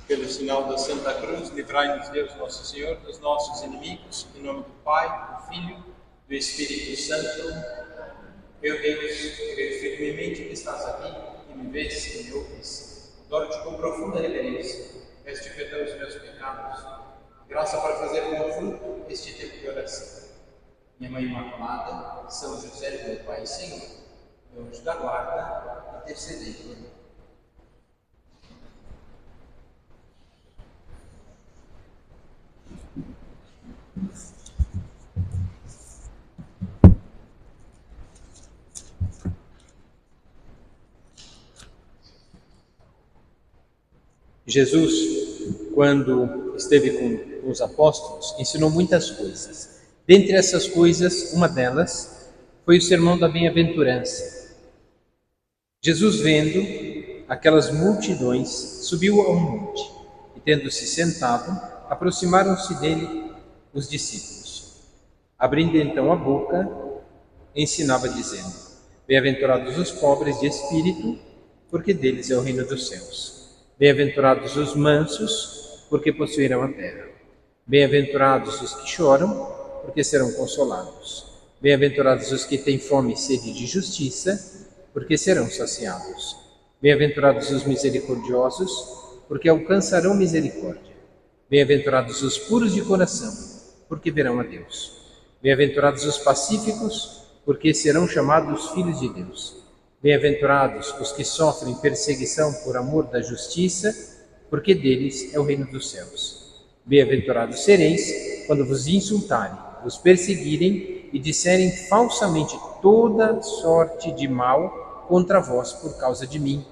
Pelo sinal da Santa Cruz, livrai-nos Deus Nosso Senhor dos nossos inimigos, em nome do Pai, do Filho e do Espírito Santo. Meu Deus, creio firmemente que estás aqui, que me vês, que me ouves. Adoro-te com profunda reverência, peço-te perdão dos meus pecados, graça para fazer com fruto este tempo de oração. Minha Mãe Imaculada, São José, meu Pai e Senhor, meu anjo da guarda, intercedei por mim. Jesus, quando esteve com os apóstolos, ensinou muitas coisas. Dentre essas coisas, uma delas foi o sermão da bem-aventurança. Jesus, vendo aquelas multidões, subiu ao monte e, tendo-se sentado, aproximaram-se dele os discípulos. Abrindo então a boca, ensinava dizendo: Bem-aventurados os pobres de espírito, porque deles é o reino dos céus. Bem-aventurados os mansos, porque possuirão a terra. Bem-aventurados os que choram, porque serão consolados. Bem-aventurados os que têm fome e sede de justiça, porque serão saciados. Bem-aventurados os misericordiosos, porque alcançarão misericórdia. Bem-aventurados os puros de coração, porque verão a Deus. Bem-aventurados os pacíficos, porque serão chamados filhos de Deus. Bem-aventurados os que sofrem perseguição por amor da justiça, porque deles é o reino dos céus. Bem-aventurados sereis quando vos insultarem, vos perseguirem e disserem falsamente toda sorte de mal contra vós por causa de mim.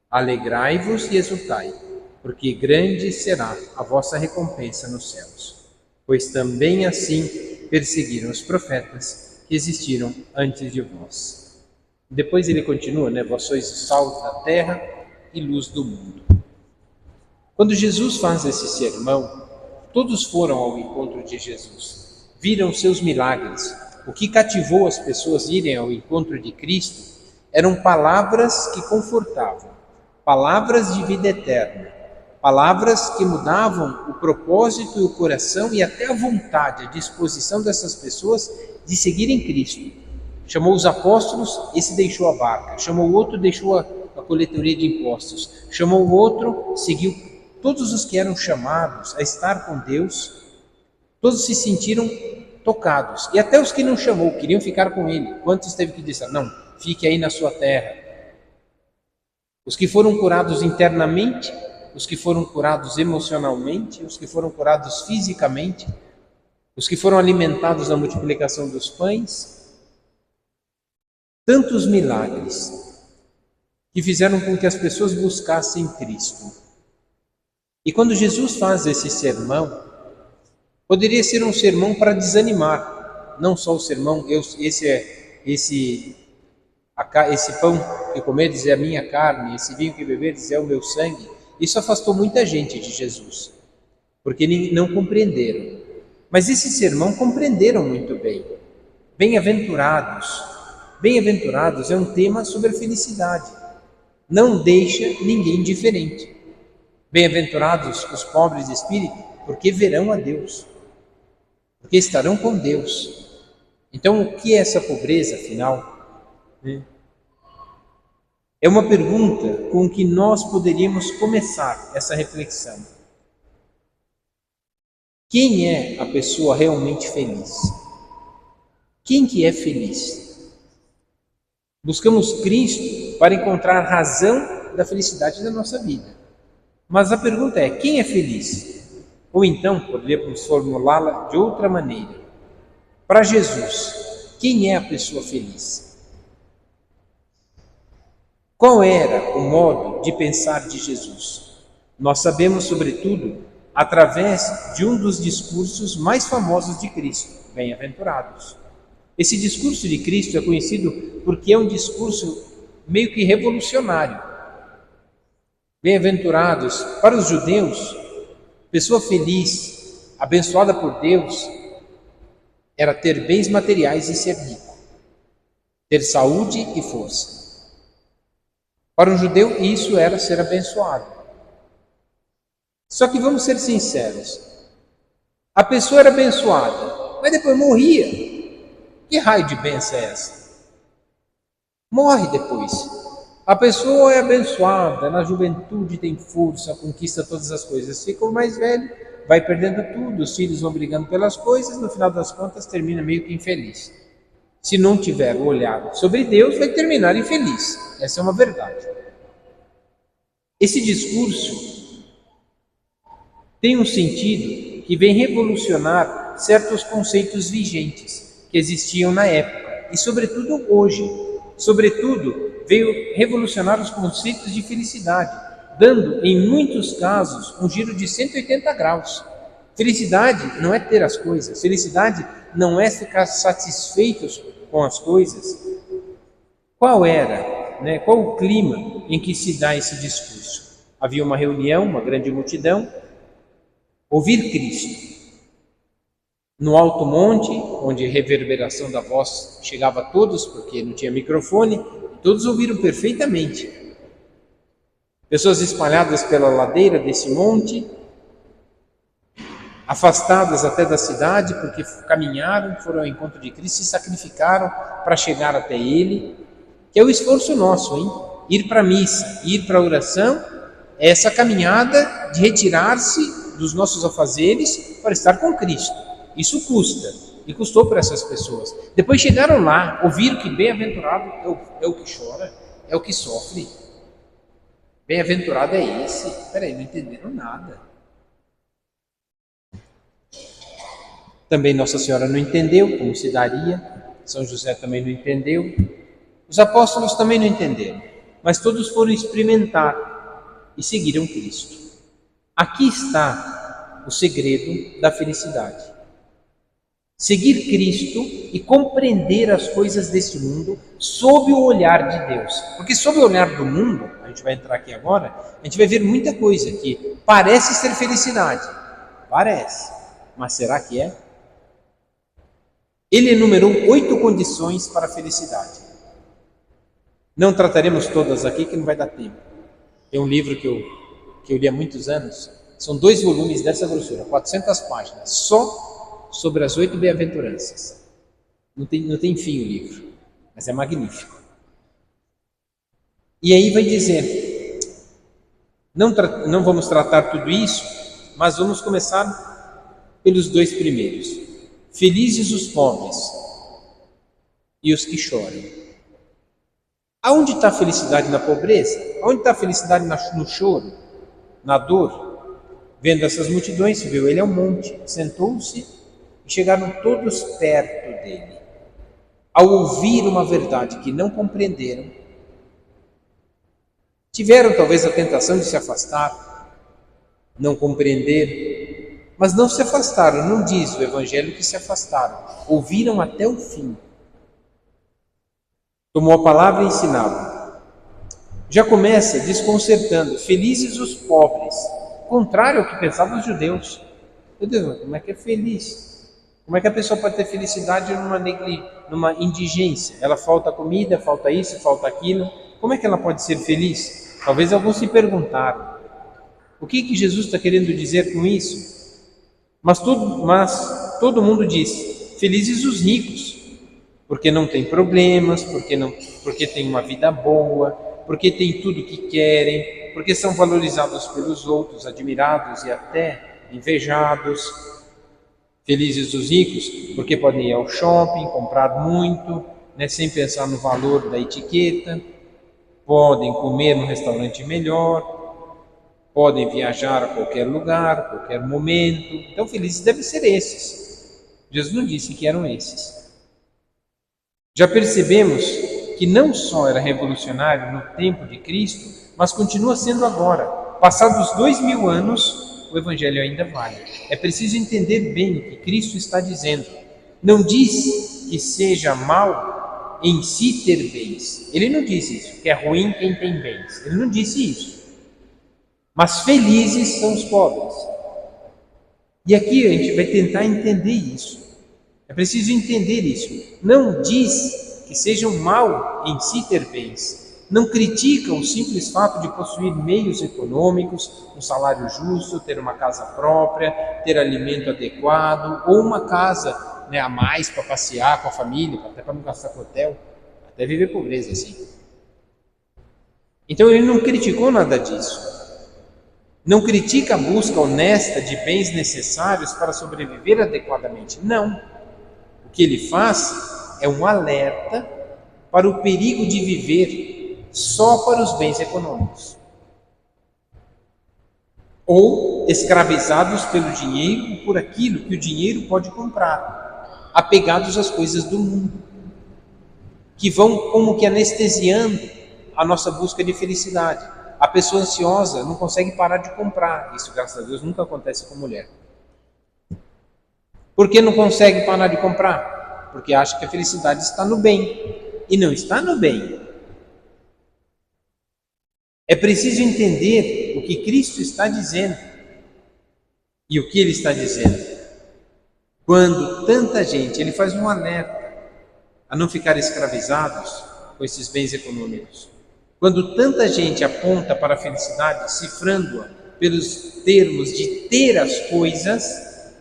Alegrai-vos e exultai, porque grande será a vossa recompensa nos céus. Pois também assim perseguiram os profetas que existiram antes de vós. Depois ele continua, Vós sois o sal da terra e luz do mundo. Quando Jesus faz esse sermão, todos foram ao encontro de Jesus, viram seus milagres. O que cativou as pessoas a irem ao encontro de Cristo eram palavras que confortavam, palavras de vida eterna, palavras que mudavam o propósito e o coração e até a vontade, a disposição dessas pessoas de seguirem Cristo. Chamou os apóstolos, esse deixou a barca. Chamou o outro, deixou a coletoria de impostos. Chamou o outro, seguiu. Todos os que eram chamados a estar com Deus, todos se sentiram tocados. E até os que não chamou, queriam ficar com ele. Quantos teve que dizer, não, fique aí na sua terra. Os que foram curados internamente, os que foram curados emocionalmente, os que foram curados fisicamente, os que foram alimentados na multiplicação dos pães. Tantos milagres que fizeram com que as pessoas buscassem Cristo. E quando Jesus faz esse sermão, poderia ser um sermão para desanimar. Não só o sermão, esse pão que comerdes é a minha carne, esse vinho que beberdes é o meu sangue. Isso afastou muita gente de Jesus, porque não compreenderam. Mas esse sermão compreenderam muito bem. Bem-aventurados. Bem-aventurados é um tema sobre a felicidade. Não deixa ninguém indiferente. Bem-aventurados os pobres de espírito, porque verão a Deus, porque estarão com Deus. Então, o que é essa pobreza, afinal? É uma pergunta com que nós poderíamos começar essa reflexão. Quem é a pessoa realmente feliz? Quem que é feliz? Buscamos Cristo para encontrar razão da felicidade da nossa vida. Mas a pergunta é, quem é feliz? Ou então, poderíamos formulá-la de outra maneira. Para Jesus, quem é a pessoa feliz? Qual era o modo de pensar de Jesus? Nós sabemos, sobretudo, através de um dos discursos mais famosos de Cristo, bem-aventurados. Esse discurso de Cristo é conhecido porque é um discurso meio que revolucionário. Bem-aventurados, para os judeus, pessoa feliz, abençoada por Deus, era ter bens materiais e ser rico, ter saúde e força. Para um judeu, isso era ser abençoado. Só que vamos ser sinceros, a pessoa era abençoada, mas depois morria. Que raio de bênção é essa? Morre depois. A pessoa é abençoada, na juventude tem força, conquista todas as coisas. Fica mais velho, vai perdendo tudo, os filhos vão brigando pelas coisas, no final das contas termina meio que infeliz. Se não tiver o olhar sobre Deus, vai terminar infeliz. Essa é uma verdade. Esse discurso tem um sentido que vem revolucionar certos conceitos vigentes que existiam na época e sobretudo hoje. Sobretudo, veio revolucionar os conceitos de felicidade, dando, em muitos casos, um giro de 180 graus. Felicidade não é ter as coisas, felicidade não é ficar satisfeitos com as coisas. Qual era, qual o clima em que se dá esse discurso? Havia uma reunião, uma grande multidão, ouvir Cristo. No alto monte, onde a reverberação da voz chegava a todos, porque não tinha microfone, todos ouviram perfeitamente. Pessoas espalhadas pela ladeira desse monte, afastadas até da cidade, porque caminharam, foram ao encontro de Cristo, se sacrificaram para chegar até Ele, que é o esforço nosso, hein? Ir para a missa, ir para a oração, é essa caminhada de retirar-se dos nossos afazeres para estar com Cristo. Isso custa, e custou para essas pessoas. Depois chegaram lá, ouviram que bem-aventurado é o que chora, é o que sofre. Bem-aventurado é esse. Peraí, não entenderam nada. Também Nossa Senhora não entendeu como se daria, São José também não entendeu, os apóstolos também não entenderam, mas todos foram experimentar e seguiram Cristo. Aqui está o segredo da felicidade. Seguir Cristo e compreender as coisas deste mundo sob o olhar de Deus. Porque sob o olhar do mundo, a gente vai entrar aqui agora, a gente vai ver muita coisa que parece ser felicidade. Parece, mas será que é? Ele enumerou 8 condições para a felicidade. Não trataremos todas aqui, que não vai dar tempo. Tem um livro que eu li há muitos anos, são 2 volumes dessa grossura, 400 páginas, só sobre as 8 bem-aventuranças. Não tem fim o livro, mas é magnífico. E aí vai dizer, não vamos tratar tudo isso, mas vamos começar pelos 2 primeiros. Felizes os pobres e os que choram. Aonde está a felicidade na pobreza? Aonde está a felicidade no choro, na dor? Vendo essas multidões, viu ele ao monte, sentou-se e chegaram todos perto dele. Ao ouvir uma verdade que não compreenderam, tiveram talvez a tentação de se afastar, não compreender, mas não se afastaram. Não diz o Evangelho que se afastaram, ouviram até o fim. Tomou a palavra e ensinava. Já começa desconcertando, felizes os pobres, contrário ao que pensavam os judeus. Meu Deus, como é que é feliz? Como é que a pessoa pode ter felicidade numa indigência? Ela falta comida, falta isso, falta aquilo. Como é que ela pode ser feliz? Talvez alguns se perguntaram. O que Jesus está querendo dizer com isso? Mas todo mundo diz, felizes os ricos, porque não tem problemas, porque tem uma vida boa, porque tem tudo o que querem, porque são valorizados pelos outros, admirados e até invejados. Felizes os ricos, porque podem ir ao shopping, comprar muito, sem pensar no valor da etiqueta, podem comer num restaurante melhor, podem viajar a qualquer lugar, a qualquer momento. Então, felizes devem ser esses. Jesus não disse que eram esses. Já percebemos que não só era revolucionário no tempo de Cristo, mas continua sendo agora. Passados 2000 anos, o Evangelho ainda vale. É preciso entender bem o que Cristo está dizendo. Não diz que seja mal em si ter bens. Ele não disse isso, que é ruim quem tem bens. Ele não disse isso. Mas felizes são os pobres. E aqui a gente vai tentar entender isso. É preciso entender isso. Não diz que seja mal em si ter bens. não critica o simples fato de possuir meios econômicos, um salário justo, ter uma casa própria, ter alimento adequado, ou uma casa, a mais para passear com a família, até para não gastar com hotel, até viver pobreza assim. Então ele não criticou nada disso. Não critica a busca honesta de bens necessários para sobreviver adequadamente. Não. O que ele faz é um alerta para o perigo de viver só para os bens econômicos, ou escravizados pelo dinheiro e por aquilo que o dinheiro pode comprar, apegados às coisas do mundo, que vão como que anestesiando a nossa busca de felicidade. A pessoa ansiosa não consegue parar de comprar. Isso, graças a Deus, nunca acontece com mulher. Por que não consegue parar de comprar? Porque acha que a felicidade está no bem. E não está no bem. É preciso entender o que Cristo está dizendo. E o que Ele está dizendo? Quando tanta gente, Ele faz um alerta a não ficar escravizados com esses bens econômicos. Quando tanta gente aponta para a felicidade, cifrando-a pelos termos de ter as coisas,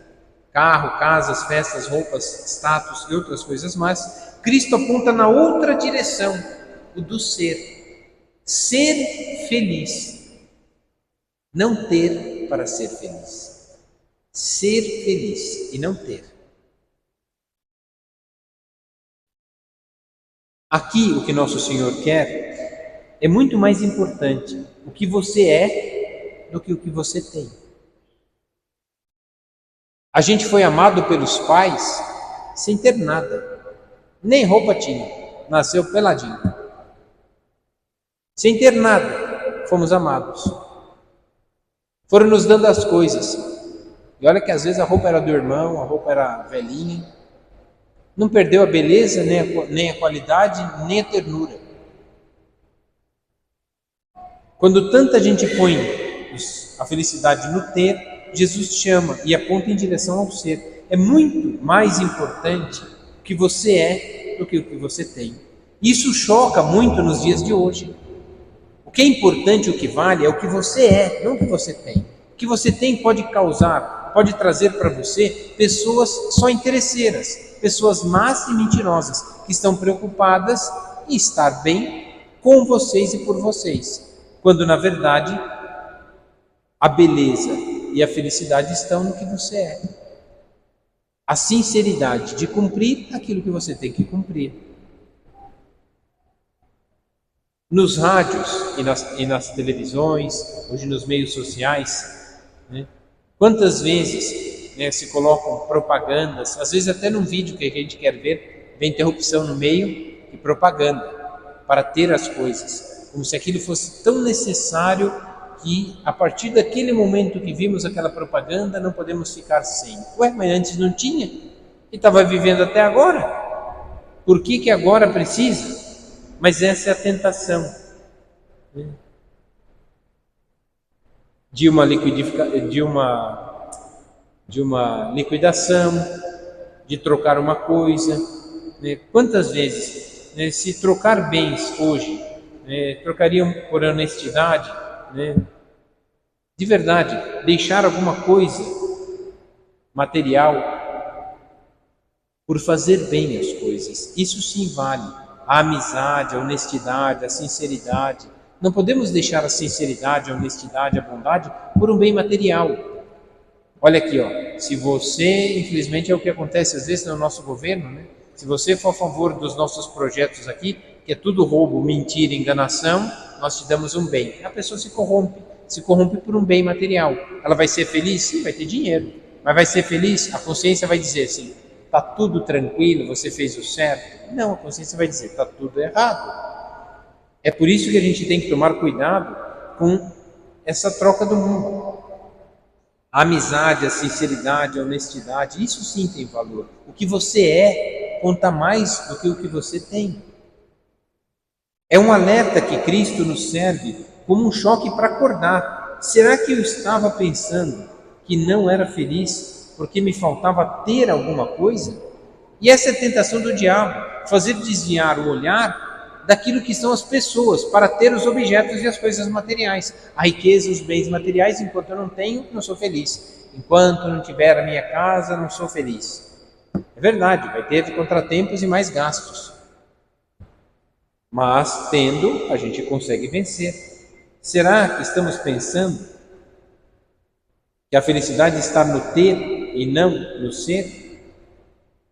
carro, casas, festas, roupas, status e outras coisas mais, Cristo aponta na outra direção, o do ser. Ser feliz. Não ter para ser feliz. Ser feliz e não ter. Aqui o que nosso Senhor quer é muito mais importante o que você é do que o que você tem. A gente foi amado pelos pais sem ter nada, nem roupa tinha, nasceu peladinho. Sem ter nada, fomos amados. Foram nos dando as coisas. E olha que às vezes a roupa era do irmão, a roupa era velhinha. Não perdeu a beleza, nem a qualidade, nem a ternura. Quando tanta gente põe a felicidade no ter, Jesus chama e aponta em direção ao ser. É muito mais importante o que você é do que o que você tem. Isso choca muito nos dias de hoje. O que é importante, o que vale, é o que você é, não o que você tem. O que você tem pode pode trazer para você pessoas só interesseiras, pessoas más e mentirosas, que estão preocupadas em estar bem com vocês e por vocês. Quando, na verdade, a beleza e a felicidade estão no que você é. A sinceridade de cumprir aquilo que você tem que cumprir. Nos rádios e nas televisões, hoje nos meios sociais, quantas vezes se colocam propagandas, às vezes até num vídeo que a gente quer ver, vem interrupção no meio e propaganda para ter as coisas. Como se aquilo fosse tão necessário que a partir daquele momento que vimos aquela propaganda não podemos ficar sem. Ué, mas antes não tinha? E estava vivendo até agora? Por que agora precisa? Mas essa é a tentação de uma liquidação, de trocar uma coisa. Quantas vezes se trocar bens hoje, trocariam por honestidade, de verdade, deixar alguma coisa material por fazer bem as coisas. Isso sim vale. A amizade, a honestidade, a sinceridade. Não podemos deixar a sinceridade, a honestidade, a bondade por um bem material. Olha aqui, se você, infelizmente é o que acontece às vezes no nosso governo, se você for a favor dos nossos projetos aqui, que é tudo roubo, mentira, enganação, nós te damos um bem. A pessoa se corrompe por um bem material. Ela vai ser feliz? Sim, vai ter dinheiro. Mas vai ser feliz? A consciência vai dizer assim, está tudo tranquilo, você fez o certo? Não, a consciência vai dizer, está tudo errado. É por isso que a gente tem que tomar cuidado com essa troca do mundo. A amizade, a sinceridade, a honestidade, isso sim tem valor. O que você é conta mais do que o que você tem. É um alerta que Cristo nos serve como um choque para acordar. Será que eu estava pensando que não era feliz porque me faltava ter alguma coisa? E essa é a tentação do diabo, fazer desviar o olhar daquilo que são as pessoas, para ter os objetos e as coisas materiais. A riqueza, os bens materiais, enquanto eu não tenho, não sou feliz. Enquanto não tiver a minha casa, não sou feliz. É verdade, vai ter contratempos e mais gastos. Mas, tendo, a gente consegue vencer. Será que estamos pensando que a felicidade está no ter e não no ser?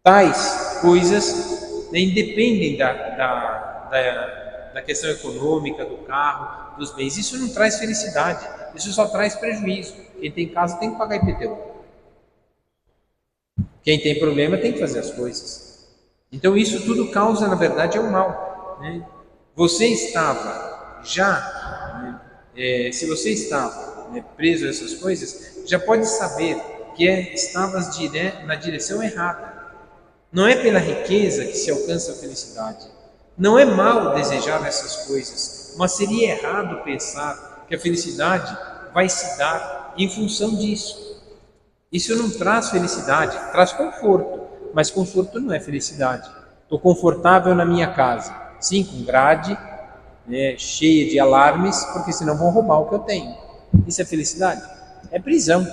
Tais coisas independem da questão econômica, do carro, dos bens. Isso não traz felicidade, isso só traz prejuízo. Quem tem casa tem que pagar IPTU. Quem tem problema tem que fazer as coisas. Então isso tudo causa, na verdade, é o mal, né? Você estava já, se você estava preso a essas coisas, já pode saber que estavas na direção errada. Não é pela riqueza que se alcança a felicidade. Não é mal desejar essas coisas, mas seria errado pensar que a felicidade vai se dar em função disso. Isso não traz felicidade, traz conforto, mas conforto não é felicidade. Estou confortável na minha casa, sim, com grade, cheia de alarmes, porque senão vão roubar o que eu tenho. Isso é felicidade? É prisão.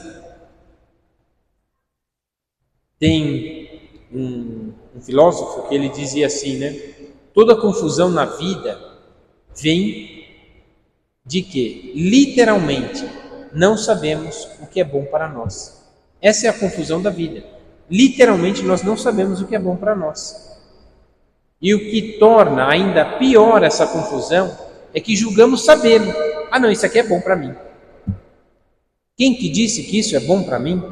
Tem um filósofo que ele dizia assim, toda confusão na vida vem de que, literalmente, não sabemos o que é bom para nós. Essa é a confusão da vida. Literalmente, nós não sabemos o que é bom para nós. E o que torna ainda pior essa confusão é que julgamos sabê-lo. Ah, não, isso aqui é bom para mim. Quem que disse que isso é bom para mim?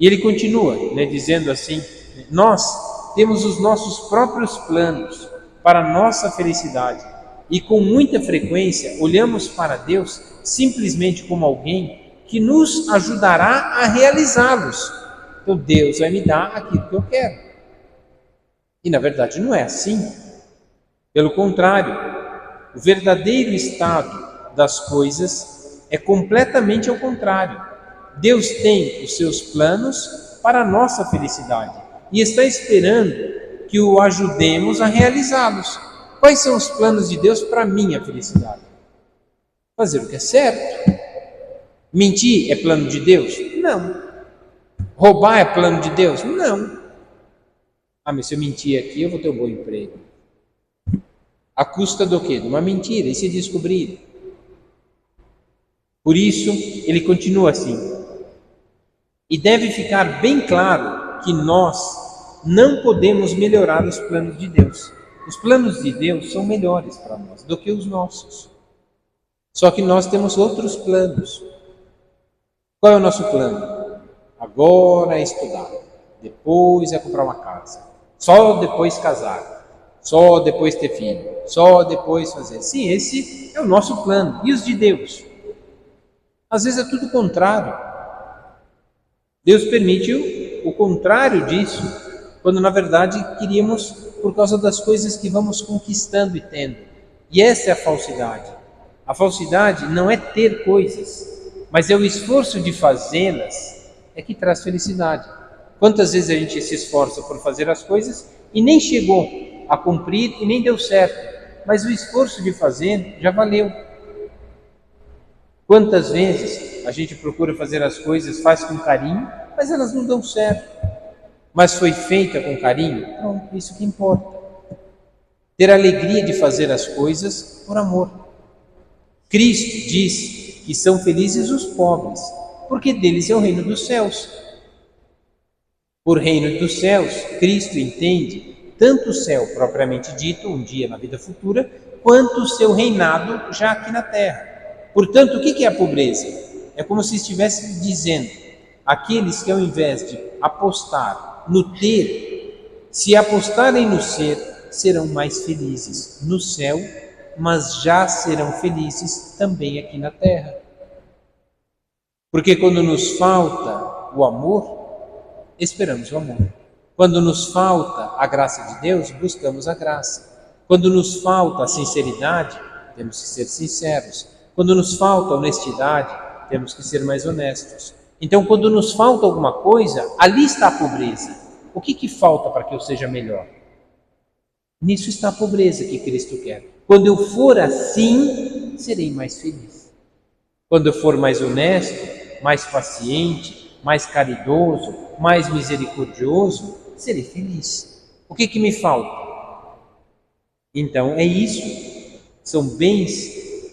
E ele continua, dizendo assim, nós temos os nossos próprios planos para a nossa felicidade e com muita frequência olhamos para Deus simplesmente como alguém que nos ajudará a realizá-los. Então Deus vai me dar aquilo que eu quero. E na verdade não é assim. Pelo contrário, o verdadeiro estado das coisas é completamente ao contrário. Deus tem os seus planos para a nossa felicidade e está esperando que o ajudemos a realizá-los. Quais são os planos de Deus para a minha felicidade? Fazer o que é certo. Mentir é plano de Deus? Não. Roubar é plano de Deus? Não. Ah, mas se eu mentir aqui, eu vou ter um bom emprego. À custa do quê? De uma mentira, e se descobrir. Por isso, ele continua assim. E deve ficar bem claro que nós não podemos melhorar os planos de Deus. Os planos de Deus são melhores para nós do que os nossos. Só que nós temos outros planos. Qual é o nosso plano? Agora é estudar, depois é comprar uma casa, só depois casar, só depois ter filho, só depois fazer. Sim, esse é o nosso plano. E os de Deus? Às vezes é tudo contrário. Deus permite o contrário disso, quando na verdade queríamos por causa das coisas que vamos conquistando e tendo. E essa é a falsidade. A falsidade não é ter coisas, mas é o esforço de fazê-las é que traz felicidade. Quantas vezes a gente se esforça por fazer as coisas e nem chegou a cumprir e nem deu certo, mas o esforço de fazer já valeu. Quantas vezes a gente procura fazer as coisas, faz com carinho, mas elas não dão certo. Mas foi feita com carinho? Pronto, isso que importa. Ter alegria de fazer as coisas por amor. Cristo diz que são felizes os pobres, porque deles é o reino dos céus. Por reino dos céus, Cristo entende tanto o céu propriamente dito, um dia na vida futura, quanto o seu reinado já aqui na terra. Portanto, o que é a pobreza? É como se estivesse dizendo, aqueles que ao invés de apostar no ter, se apostarem no ser, serão mais felizes no céu, mas já serão felizes também aqui na terra. Porque quando nos falta o amor, esperamos o amor. Quando nos falta a graça de Deus, buscamos a graça. Quando nos falta a sinceridade, temos que ser sinceros. Quando nos falta a honestidade, temos que ser mais honestos. Então, quando nos falta alguma coisa, ali está a pobreza. O que falta para que eu seja melhor? Nisso está a pobreza que Cristo quer. Quando eu for assim, serei mais feliz. Quando eu for mais honesto, mais paciente, mais caridoso, mais misericordioso, serei feliz. O que me falta? Então é isso. São bens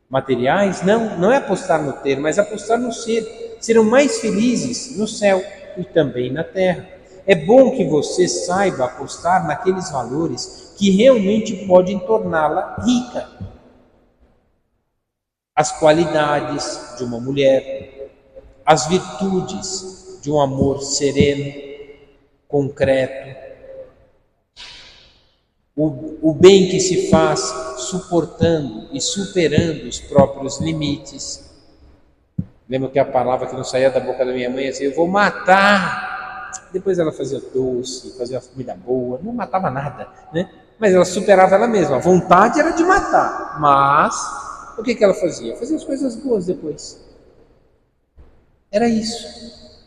materiais? Não é apostar no ter, mas apostar no ser. Serão mais felizes no céu e também na terra. É bom que você saiba apostar naqueles valores que realmente podem torná-la rica. As qualidades de uma mulher, as virtudes de um amor sereno, concreto, o bem que se faz suportando e superando os próprios limites. Lembro que a palavra que não saía da boca da minha mãe assim: eu vou matar. Depois ela fazia doce, fazia uma comida boa, não matava nada, né? Mas ela superava ela mesma. A vontade era de matar, mas o que ela fazia? Fazia as coisas boas depois. Era isso.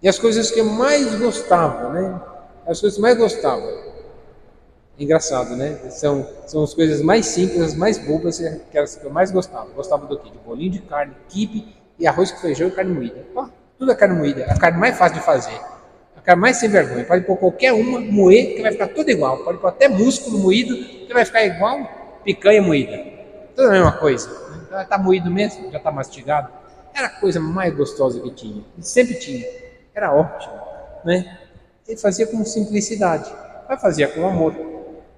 E as coisas que eu mais gostava, né? As coisas que mais gostava. Engraçado, né? São as coisas mais simples, as mais bobas, aquelas que eu mais gostava. Gostava do quê? De bolinho de carne, quibe e arroz com feijão e carne moída. Tudo é carne moída, a carne mais fácil de fazer. A carne mais sem vergonha. Pode pôr qualquer uma, moer, que vai ficar tudo igual. Pode pôr até músculo moído, que vai ficar igual picanha moída. Tudo a mesma coisa. Então, está moído mesmo, já está mastigado. Era a coisa mais gostosa que tinha. E sempre tinha. Era ótimo, né? Ele fazia com simplicidade, mas fazia com amor.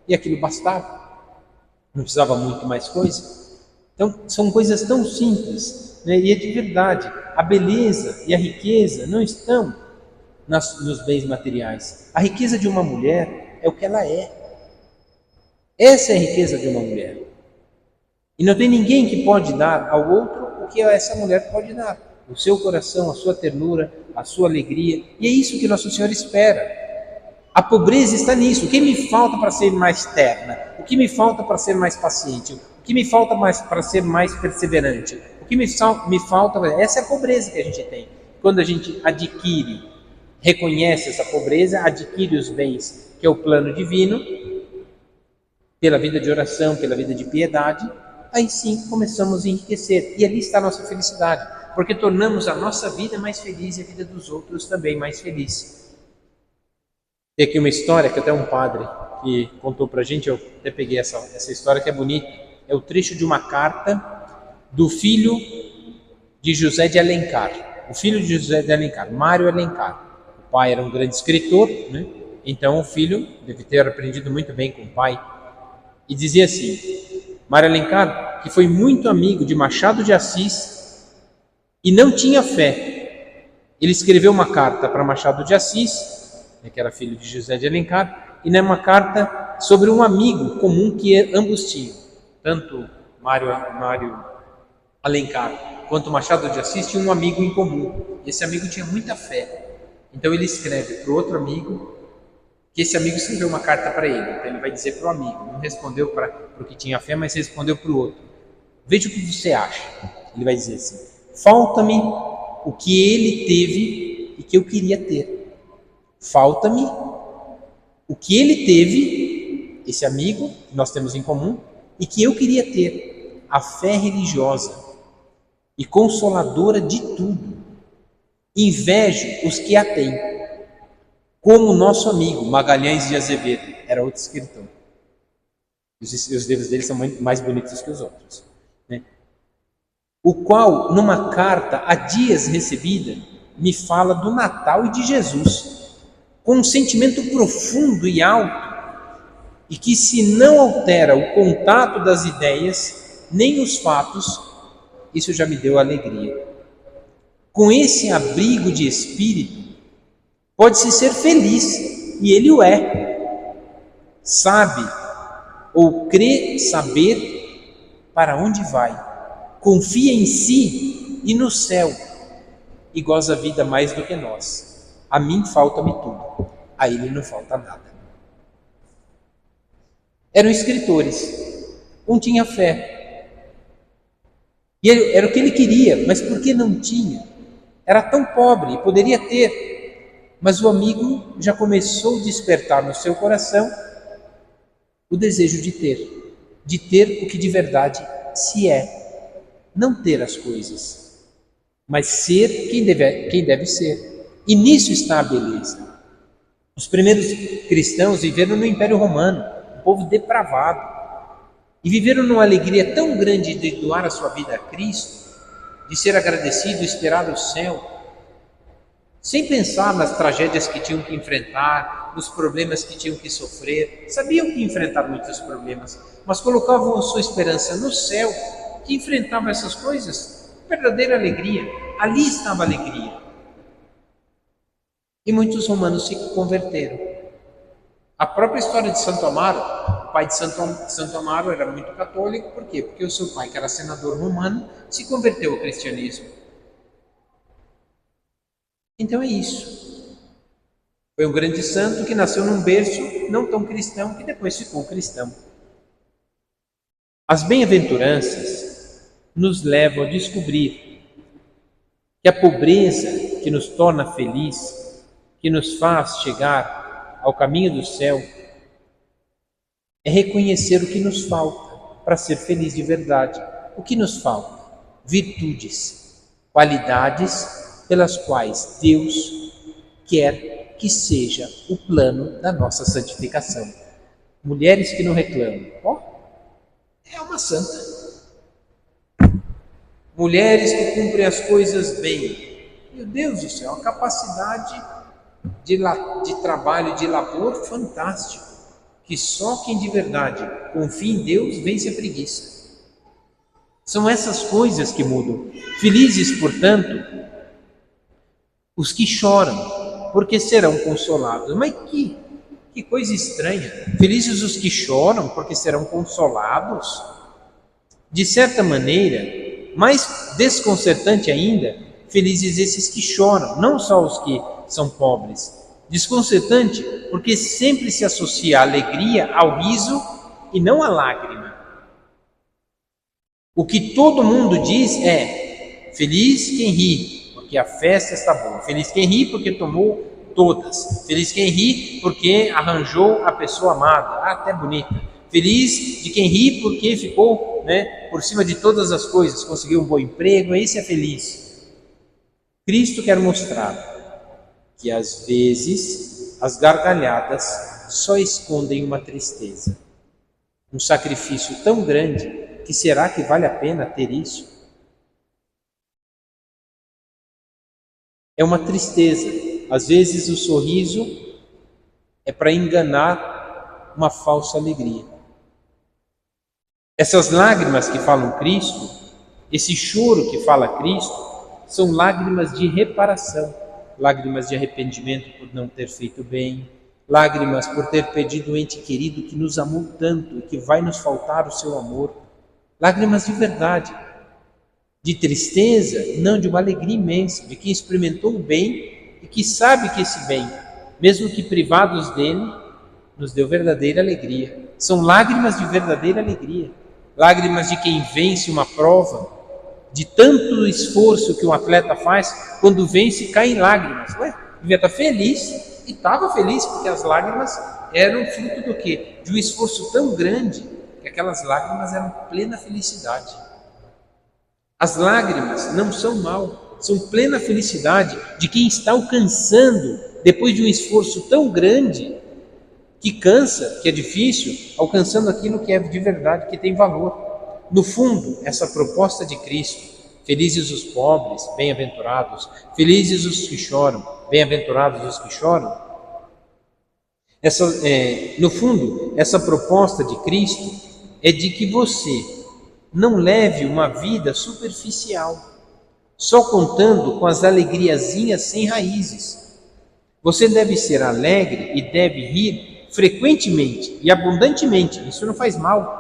E aquilo bastava. Não precisava muito mais coisa. Então, são coisas tão simples, né? E é de verdade. A beleza e a riqueza não estão nos bens materiais. A riqueza de uma mulher é o que ela é. Essa é a riqueza de uma mulher. E não tem ninguém que pode dar ao outro o que essa mulher pode dar. O seu coração, a sua ternura, a sua alegria. E é isso que Nosso Senhor espera. A pobreza está nisso. O que me falta para ser mais terna? O que me falta para ser mais paciente? O que me falta para ser mais perseverante? O que me falta... Essa é a pobreza que a gente tem. Quando a gente adquire, reconhece essa pobreza, adquire os bens, que é o plano divino, pela vida de oração, pela vida de piedade, aí sim começamos a enriquecer. E ali está a nossa felicidade, porque tornamos a nossa vida mais feliz e a vida dos outros também mais feliz. Tem aqui uma história que até um padre que contou pra gente, eu até peguei essa história que é bonita. É o trecho de uma carta do filho de José de Alencar. O filho de José de Alencar, Mário Alencar. O pai era um grande escritor, né? Então o filho deve ter aprendido muito bem com o pai. E dizia assim: Mário Alencar, que foi muito amigo de Machado de Assis e não tinha fé. Ele escreveu uma carta para Machado de Assis, que era filho de José de Alencar, e uma carta sobre um amigo comum que ambos tinham. Tanto Mário Alencar quanto Machado de Assis tinham um amigo em comum. Esse amigo tinha muita fé. Então ele escreve para o outro amigo, que esse amigo escreveu uma carta para ele. Então ele vai dizer para o amigo, não respondeu para o que tinha fé, mas respondeu para o outro. Veja o que você acha. Ele vai dizer assim: falta-me o que ele teve e que eu queria ter. Falta-me o que ele teve, esse amigo que nós temos em comum, e que eu queria ter: a fé religiosa e consoladora de tudo. Invejo os que a têm, como o nosso amigo Magalhães de Azevedo, era outro escritor. Os livros dele são muito mais bonitos que os outros, né? O qual, numa carta há dias recebida, me fala do Natal e de Jesus, com um sentimento profundo e alto, e que se não altera o contato das ideias, nem os fatos, isso já me deu alegria. Com esse abrigo de espírito, pode-se ser feliz, e ele o é. Sabe, ou crê saber para onde vai, confia em si e no céu, e goza a vida mais do que nós. A mim falta-me tudo, a ele não falta nada. Eram escritores, um tinha fé, e era o que ele queria, mas porque não tinha? Era tão pobre, poderia ter, mas o amigo já começou a despertar no seu coração o desejo de ter o que de verdade se é, não ter as coisas, mas ser quem deve ser. E nisso está a beleza. Os primeiros cristãos viveram no Império Romano, um povo depravado, e viveram numa alegria tão grande de doar a sua vida a Cristo, de ser agradecido, esperar o céu, sem pensar nas tragédias que tinham que enfrentar, nos problemas que tinham que sofrer. Sabiam que enfrentar muitos problemas, mas colocavam a sua esperança no céu, que enfrentava essas coisas, verdadeira alegria. Ali estava a alegria. E muitos romanos se converteram. A própria história de Santo Amaro, o pai de Santo Amaro era muito católico. Por quê? Porque o seu pai, que era senador romano, se converteu ao cristianismo. Então é isso. Foi um grande santo que nasceu num berço não tão cristão, que depois ficou cristão. As bem-aventuranças nos levam a descobrir que a pobreza que nos torna feliz, que nos faz chegar ao caminho do céu, é reconhecer o que nos falta para ser feliz de verdade. O que nos falta? Virtudes, qualidades pelas quais Deus quer que seja o plano da nossa santificação. Mulheres que não reclamam, é uma santa. Mulheres que cumprem as coisas bem. Meu Deus do céu, a capacidade de trabalho, de labor fantástico, que só quem de verdade confia em Deus vence a preguiça. São essas coisas que mudam. Felizes, portanto, os que choram, porque serão consolados. Mas que coisa estranha. Felizes os que choram, porque serão consolados. De certa maneira, mais desconcertante ainda, felizes esses que choram, não só os que são pobres. Desconcertante porque sempre se associa a alegria ao riso e não à lágrima. O que todo mundo diz é: feliz quem ri, porque a festa está boa. Feliz quem ri porque tomou todas. Feliz quem ri porque arranjou a pessoa amada, até bonita. Feliz de quem ri porque ficou, por cima de todas as coisas, conseguiu um bom emprego. Esse é feliz. Cristo quer mostrar que às vezes as gargalhadas só escondem uma tristeza, um sacrifício tão grande que será que vale a pena ter isso? É uma tristeza. Às vezes o sorriso é para enganar uma falsa alegria. Essas lágrimas que falam Cristo, esse choro que fala Cristo, são lágrimas de reparação. Lágrimas de arrependimento por não ter feito bem, lágrimas por ter perdido um ente querido que nos amou tanto e que vai nos faltar o seu amor, lágrimas de verdade, de tristeza, não, de uma alegria imensa, de quem experimentou o bem e que sabe que esse bem, mesmo que privados dele, nos deu verdadeira alegria. São lágrimas de verdadeira alegria, lágrimas de quem vence uma prova, de tanto esforço que um atleta faz, quando vence cai em lágrimas. Devia estar feliz, e estava feliz, porque as lágrimas eram fruto do quê? De um esforço tão grande, que aquelas lágrimas eram plena felicidade. As lágrimas não são mal, são plena felicidade de quem está alcançando, depois de um esforço tão grande, que cansa, que é difícil, alcançando aquilo que é de verdade, que tem valor. No fundo, essa proposta de Cristo, felizes os pobres, bem-aventurados, felizes os que choram, bem-aventurados os que choram, no fundo, essa proposta de Cristo é de que você não leve uma vida superficial, só contando com as alegriazinhas sem raízes. Você deve ser alegre e deve rir frequentemente e abundantemente, isso não faz mal.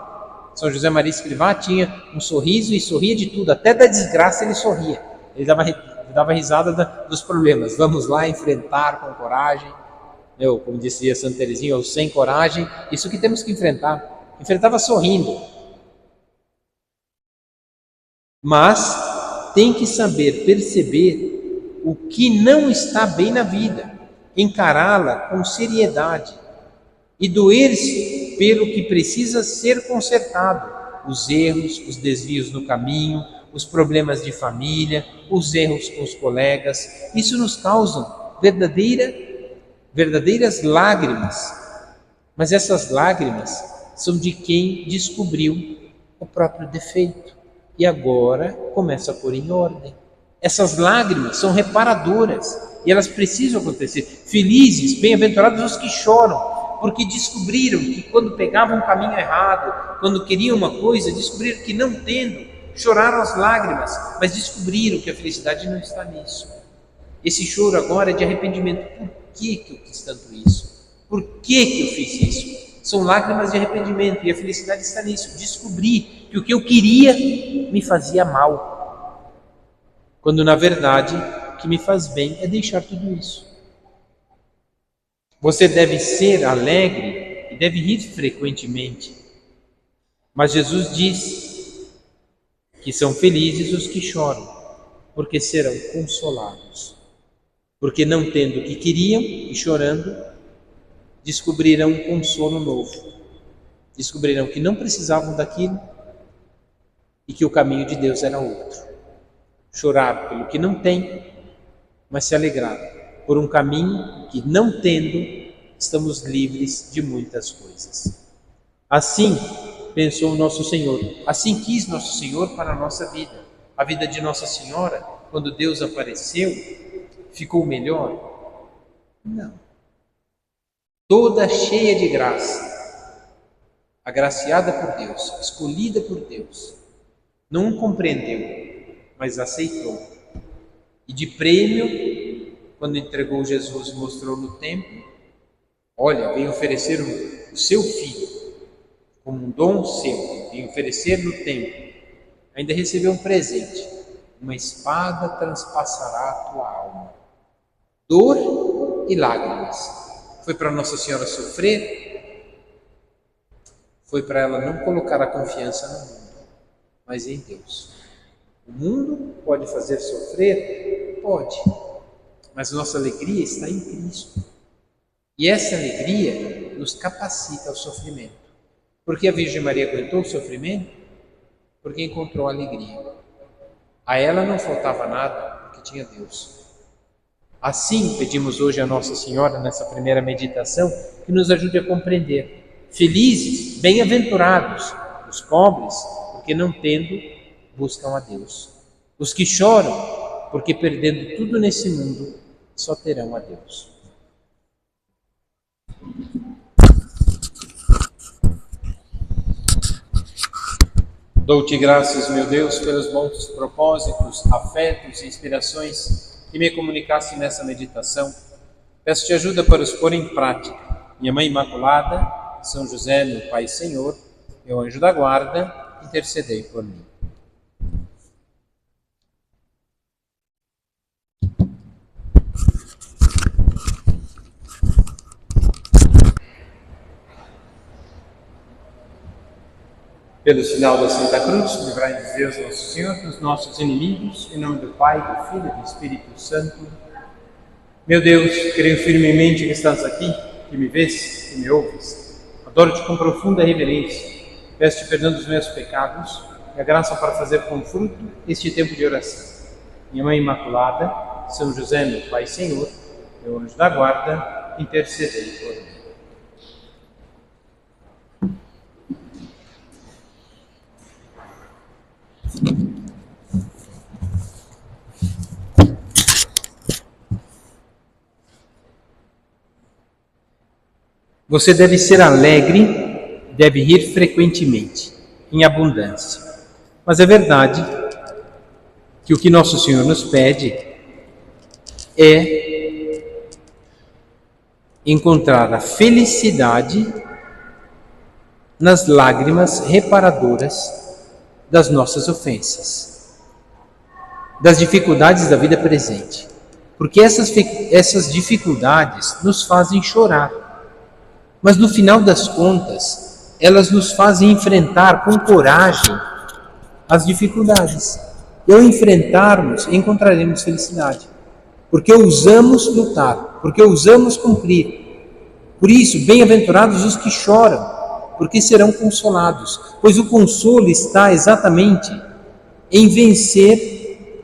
São José Maria Escrivá tinha um sorriso e sorria de tudo, até da desgraça ele sorria. Ele dava risada dos problemas. Vamos lá enfrentar com coragem. Como dizia Santa Teresinha, ou sem coragem, isso que temos que enfrentar. Enfrentava sorrindo. Mas tem que saber perceber o que não está bem na vida, encará-la com seriedade e doer-se pelo que precisa ser consertado, os erros, os desvios no caminho, os problemas de família, os erros com os colegas. Isso nos causa verdadeiras lágrimas. Mas essas lágrimas são de quem descobriu o próprio defeito e agora começa a pôr em ordem. Essas lágrimas são reparadoras e elas precisam acontecer. Felizes, bem-aventurados os que choram, porque descobriram que quando pegavam um caminho errado, quando queriam uma coisa, descobriram que não tendo, choraram as lágrimas, mas descobriram que a felicidade não está nisso. Esse choro agora é de arrependimento. Por que eu quis tanto isso? Por que eu fiz isso? São lágrimas de arrependimento e a felicidade está nisso. Descobri que o que eu queria me fazia mal, quando na verdade o que me faz bem é deixar tudo isso. Você deve ser alegre e deve rir frequentemente, mas Jesus diz que são felizes os que choram, porque serão consolados. Porque não tendo o que queriam e chorando, descobrirão um consolo novo. Descobrirão que não precisavam daquilo e que o caminho de Deus era outro. Chorar pelo que não tem, mas se alegrar por um caminho que, não tendo, estamos livres de muitas coisas. Assim pensou Nosso Senhor, assim quis Nosso Senhor para a nossa vida. A vida de Nossa Senhora, quando Deus apareceu, ficou melhor? Não. Toda cheia de graça, agraciada por Deus, escolhida por Deus, não compreendeu, mas aceitou. E de prêmio, quando entregou Jesus e mostrou no templo, olha, vem oferecer o seu filho, como um dom seu, vem oferecer no templo. Ainda recebeu um presente, uma espada transpassará a tua alma. Dor e lágrimas. Foi para Nossa Senhora sofrer? Foi para ela não colocar a confiança no mundo, mas em Deus. O mundo pode fazer sofrer? Pode. Mas nossa alegria está em Cristo. E essa alegria nos capacita ao sofrimento. Por que a Virgem Maria aguentou o sofrimento? Porque encontrou alegria. A ela não faltava nada, porque tinha Deus. Assim, pedimos hoje a Nossa Senhora, nessa primeira meditação, que nos ajude a compreender. Felizes, bem-aventurados, os pobres, porque não tendo, buscam a Deus. Os que choram, porque perdendo tudo nesse mundo, só terão a Deus. Dou-te graças, meu Deus, pelos bons propósitos, afetos e inspirações que me comunicaste nessa meditação. Peço-te ajuda para os pôr em prática. Minha Mãe Imaculada, São José, meu Pai e Senhor, meu anjo da guarda, intercedei por mim. Pelo sinal da Santa Cruz, livrai-nos Deus Nosso Senhor dos nossos inimigos, em nome do Pai, do Filho e do Espírito Santo. Meu Deus, creio firmemente que estás aqui, que me vês, que me ouves. Adoro-te com profunda reverência. Peço-te perdão dos meus pecados e a graça para fazer com fruto este tempo de oração. Minha Mãe Imaculada, São José, meu Pai e Senhor, meu anjo da guarda, intercedei por mim. Você deve ser alegre, deve rir frequentemente, em abundância. Mas é verdade que o que Nosso Senhor nos pede é encontrar a felicidade nas lágrimas reparadoras das nossas ofensas, das dificuldades da vida presente. Porque essas dificuldades nos fazem chorar. Mas no final das contas, elas nos fazem enfrentar com coragem as dificuldades. E ao enfrentarmos, encontraremos felicidade. Porque ousamos lutar, porque ousamos cumprir. Por isso, bem-aventurados os que choram, porque serão consolados. Pois o consolo está exatamente em vencer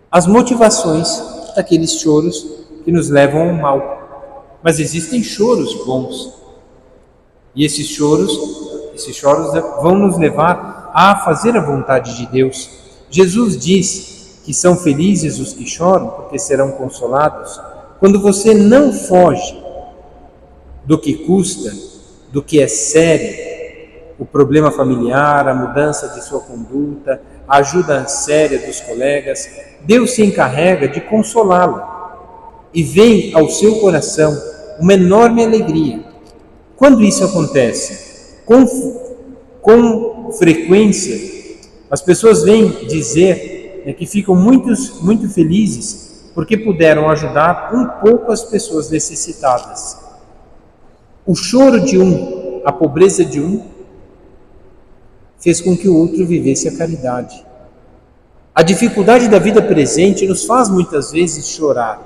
as motivações daqueles choros que nos levam ao mal. Mas existem choros bons. E esses choros vão nos levar a fazer a vontade de Deus. Jesus diz que são felizes os que choram, porque serão consolados. Quando você não foge do que custa, do que é sério, o problema familiar, a mudança de sua conduta, a ajuda séria dos colegas, Deus se encarrega de consolá-lo e vem ao seu coração uma enorme alegria. Quando isso acontece? Com frequência, as pessoas vêm dizer que ficam muito felizes porque puderam ajudar um pouco as pessoas necessitadas. O choro de um, a pobreza de um, fez com que o outro vivesse a caridade. A dificuldade da vida presente nos faz muitas vezes chorar,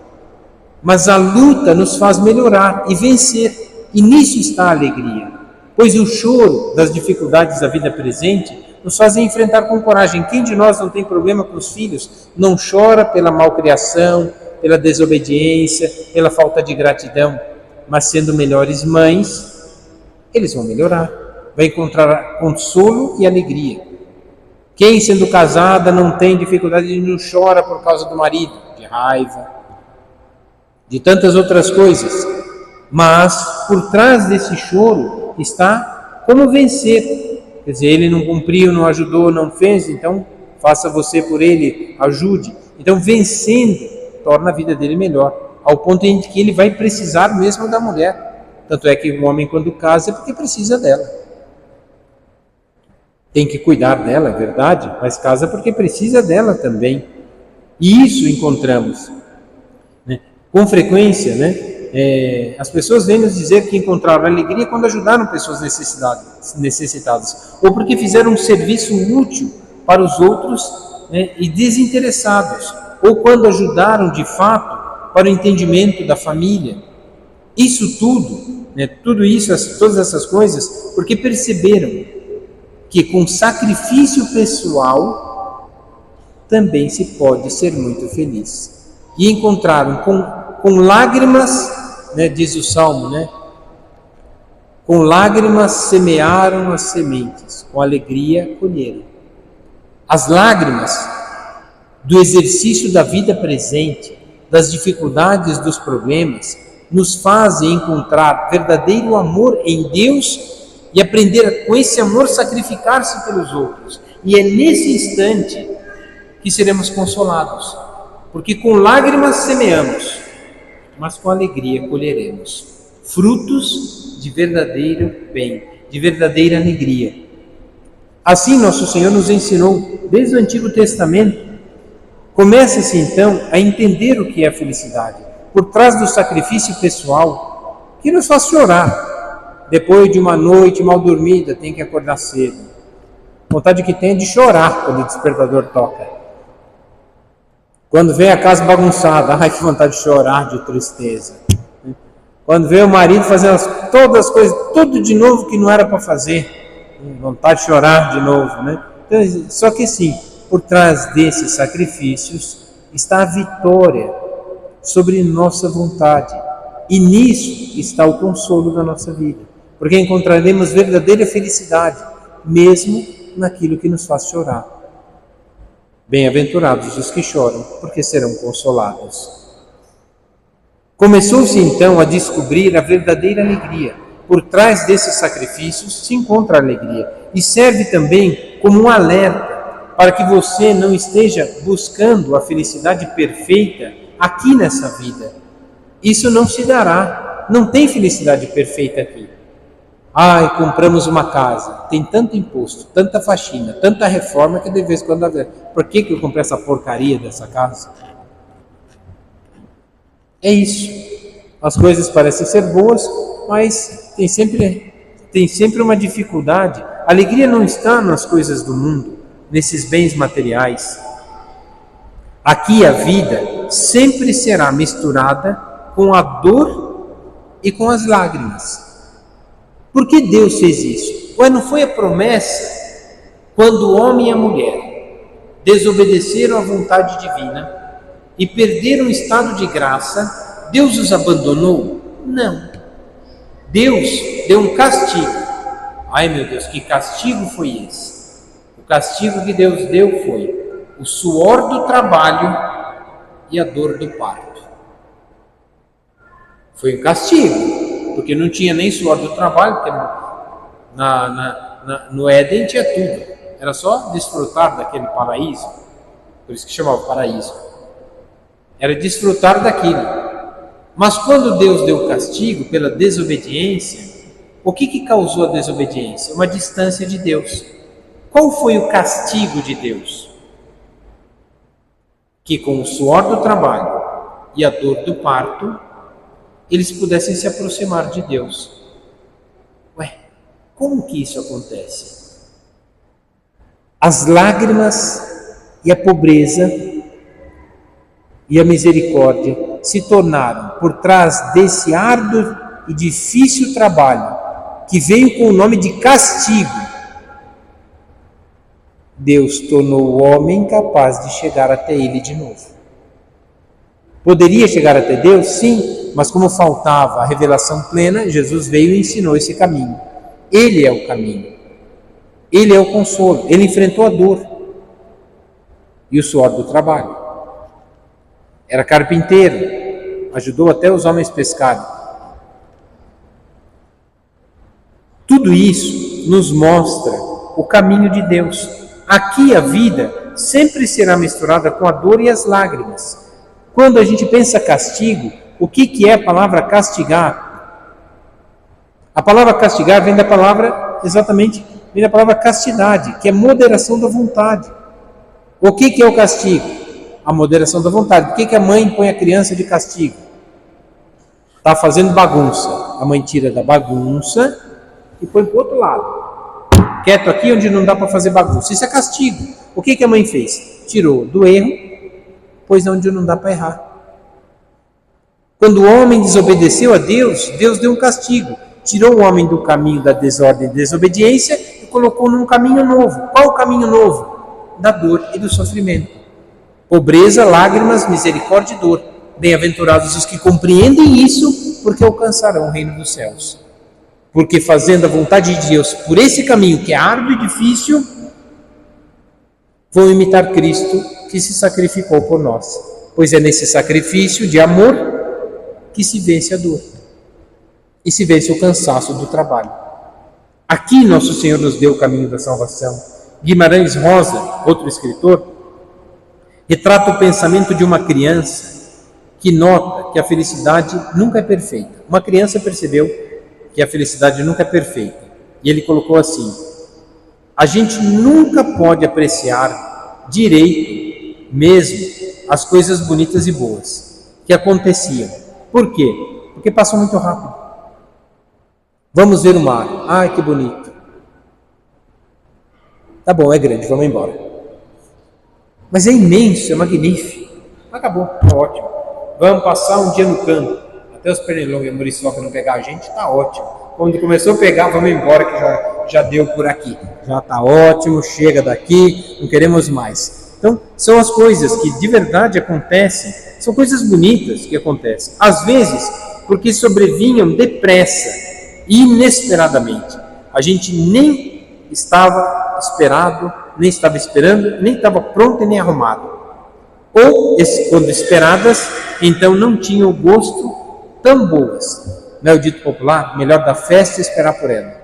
mas a luta nos faz melhorar e vencer, e nisso está a alegria, pois o choro das dificuldades da vida presente nos faz enfrentar com coragem. Quem de nós não tem problema com os filhos, não chora pela malcriação, pela desobediência, pela falta de gratidão, mas sendo melhores mães, eles vão melhorar, vai encontrar consolo e alegria. Quem, sendo casada, não tem dificuldade e não chora por causa do marido, de raiva, de tantas outras coisas, mas por trás desse choro está como vencer. Quer dizer, ele não cumpriu, não ajudou, não fez, então faça você por ele, ajude. Então, vencendo, torna a vida dele melhor, ao ponto em que ele vai precisar mesmo da mulher. Tanto é que o homem, quando casa, é porque precisa dela. Tem que cuidar dela, é verdade, mas casa porque precisa dela também. E isso encontramos. Com frequência, as pessoas vêm nos dizer que encontraram alegria quando ajudaram pessoas necessitadas, ou porque fizeram um serviço útil para os outros e desinteressados, ou quando ajudaram de fato para o entendimento da família. Isso tudo, todas essas coisas, porque perceberam que com sacrifício pessoal também se pode ser muito feliz. E encontraram com lágrimas, diz o Salmo, com lágrimas semearam as sementes, com alegria colheram. As lágrimas do exercício da vida presente, das dificuldades, dos problemas, nos fazem encontrar verdadeiro amor em Deus e aprender com esse amor sacrificar-se pelos outros. E é nesse instante que seremos consolados, porque com lágrimas semeamos, mas com alegria colheremos frutos de verdadeiro bem, de verdadeira alegria. Assim nosso Senhor nos ensinou desde o Antigo Testamento. Começa-se então a entender o que é a felicidade, por trás do sacrifício pessoal, que nos faz chorar. Depois de uma noite mal dormida, tem que acordar cedo. Vontade que tem é de chorar quando o despertador toca. Quando vem a casa bagunçada, ai que vontade de chorar de tristeza. Quando vê o marido fazendo todas as coisas, tudo de novo que não era para fazer, vontade de chorar de novo, Então, só que sim, por trás desses sacrifícios está a vitória sobre nossa vontade. E nisso está o consolo da nossa vida, porque encontraremos verdadeira felicidade, mesmo naquilo que nos faz chorar. Bem-aventurados os que choram, porque serão consolados. Começou-se então a descobrir a verdadeira alegria. Por trás desses sacrifícios se encontra a alegria, e serve também como um alerta para que você não esteja buscando a felicidade perfeita aqui nessa vida. Isso não se dará, não tem felicidade perfeita aqui. Ai, compramos uma casa, tem tanto imposto, tanta faxina, tanta reforma que de vez em quando... Por que eu comprei essa porcaria dessa casa? É isso. As coisas parecem ser boas, mas tem sempre uma dificuldade. A alegria não está nas coisas do mundo, nesses bens materiais. Aqui a vida sempre será misturada com a dor e com as lágrimas. Por que Deus fez isso? Ué, não foi a promessa quando o homem e a mulher desobedeceram à vontade divina e perderam o estado de graça, Deus os abandonou? Não. Deus deu um castigo. Ai meu Deus, que castigo foi esse? O castigo que Deus deu foi o suor do trabalho e a dor do parto. Foi um castigo, porque não tinha nem suor do trabalho, porque no Éden tinha tudo. Era só desfrutar daquele paraíso, por isso que chamava paraíso. Era desfrutar daquilo. Mas quando Deus deu o castigo pela desobediência, o que causou a desobediência? Uma distância de Deus. Qual foi o castigo de Deus? Que com o suor do trabalho e a dor do parto, eles pudessem se aproximar de Deus. Ué, como que isso acontece? As lágrimas e a pobreza e a misericórdia se tornaram por trás desse árduo e difícil trabalho que veio com o nome de castigo. Deus tornou o homem capaz de chegar até ele de novo. Poderia chegar até Deus? Sim, mas como faltava a revelação plena, Jesus veio e ensinou esse caminho. Ele é o caminho. Ele é o consolo. Ele enfrentou a dor e o suor do trabalho. Era carpinteiro, ajudou até os homens pescarem. Tudo isso nos mostra o caminho de Deus. Aqui a vida sempre será misturada com a dor e as lágrimas. Quando a gente pensa castigo, o que é a palavra castigar? A palavra castigar vem da palavra, vem da palavra castidade, que é moderação da vontade. O que é o castigo? A moderação da vontade. Por que a mãe põe a criança de castigo? Está fazendo bagunça. A mãe tira da bagunça e põe para o outro lado. Quieto aqui onde não dá para fazer bagunça. Isso é castigo. O que a mãe fez? Tirou do erro, pôs onde não dá para errar. Quando o homem desobedeceu a Deus, Deus deu um castigo. Tirou o homem do caminho da desordem e desobediência e colocou num caminho novo. Qual o caminho novo? Da dor e do sofrimento. Pobreza, lágrimas, misericórdia e dor. Bem-aventurados os que compreendem isso, porque alcançarão o reino dos céus. Porque fazendo a vontade de Deus por esse caminho que é árduo e difícil, vão imitar Cristo que se sacrificou por nós. Pois é nesse sacrifício de amor que se vence a dor e se vence o cansaço do trabalho. Aqui nosso Senhor nos deu o caminho da salvação. Guimarães Rosa, outro escritor, retrata o pensamento de uma criança que nota que a felicidade nunca é perfeita. Uma criança percebeu que a felicidade nunca é perfeita. E ele colocou assim: a gente nunca pode apreciar direito mesmo as coisas bonitas e boas que aconteciam. Por quê? Porque passam muito rápido. Vamos ver o mar. Ai, que bonito. Tá bom, é grande, vamos embora. Mas é imenso, é magnífico. Acabou, tá ótimo. Vamos passar um dia no campo. Até os pernilongos e a muriçoca não pegar a gente, tá ótimo. Quando começou a pegar, vamos embora que já deu por aqui. Já tá ótimo, chega daqui, não queremos mais. Então, são as coisas que de verdade acontecem, são coisas bonitas que acontecem. Às vezes, porque sobrevinham depressa, inesperadamente. A gente nem estava esperado, nem estava esperando, nem estava pronto e nem arrumado. Ou, quando esperadas, então não tinham o gosto tão boas. Não é o dito popular? Melhor da festa é esperar por ela.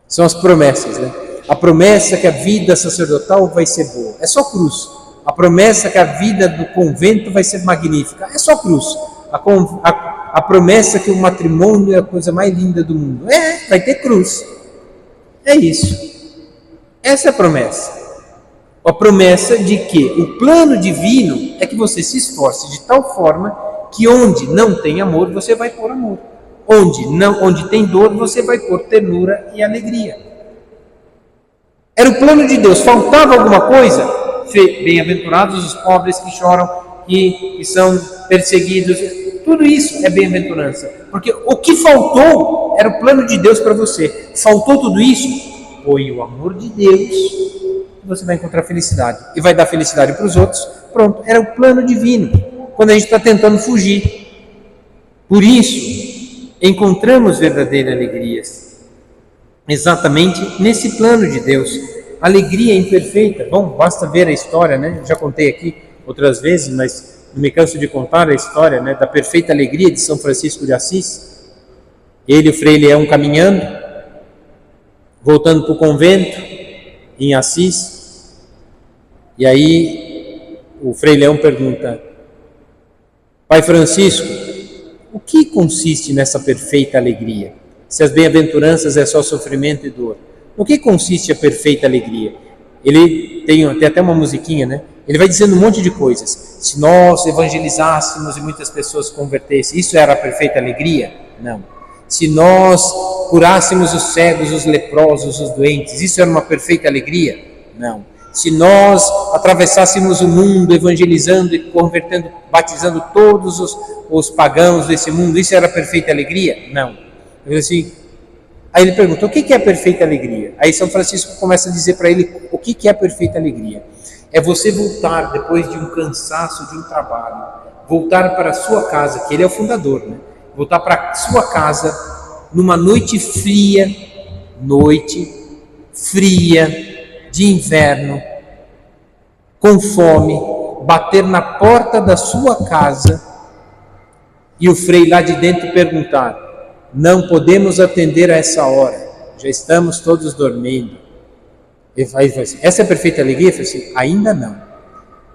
São as promessas, né? A promessa que a vida sacerdotal vai ser boa. É só cruz. A promessa que a vida do convento vai ser magnífica. É só cruz. A promessa que o matrimônio é a coisa mais linda do mundo. Vai ter cruz. É isso. Essa é a promessa. A promessa de que o plano divino é que você se esforce de tal forma que onde não tem amor, você vai pôr amor. Onde tem dor, você vai pôr ternura e alegria. Era o plano de Deus. Faltava alguma coisa? Bem-aventurados os pobres que choram, que são perseguidos. Tudo isso é bem-aventurança. Porque o que faltou era o plano de Deus para você. Faltou tudo isso? Foi o amor de Deus. Você vai encontrar felicidade. E vai dar felicidade para os outros. Pronto, era o plano divino. Quando a gente está tentando fugir. Por isso, encontramos verdadeira alegria. Exatamente nesse plano de Deus. Alegria imperfeita. Bom, basta ver a história, né? Já contei aqui outras vezes, mas não me canso de contar a história, né, da perfeita alegria de São Francisco de Assis. Ele e o Frei Leão caminhando, voltando para o convento em Assis. E aí o Frei Leão pergunta: Pai Francisco, o que consiste nessa perfeita alegria? Se as bem-aventuranças é só sofrimento e dor, no que consiste a perfeita alegria? Ele tem até uma musiquinha, né? Ele vai dizendo um monte de coisas. Se nós evangelizássemos e muitas pessoas se convertessem, isso era a perfeita alegria? Não. Se nós curássemos os cegos, os leprosos, os doentes, isso era uma perfeita alegria? Não. Se nós atravessássemos o mundo evangelizando e convertendo, batizando todos os pagãos desse mundo, isso era a perfeita alegria? Não. Assim, aí ele pergunta: o que é a perfeita alegria? Aí São Francisco começa a dizer para ele o que é a perfeita alegria. É você voltar depois de um cansaço de um trabalho, voltar para a sua casa, que ele é o fundador, né? Voltar para a sua casa numa noite fria de inverno, com fome, bater na porta da sua casa e o frei lá de dentro perguntar: não podemos atender a essa hora, já estamos todos dormindo. Ele fala assim: essa é a perfeita alegria? Eu falei assim: ainda não.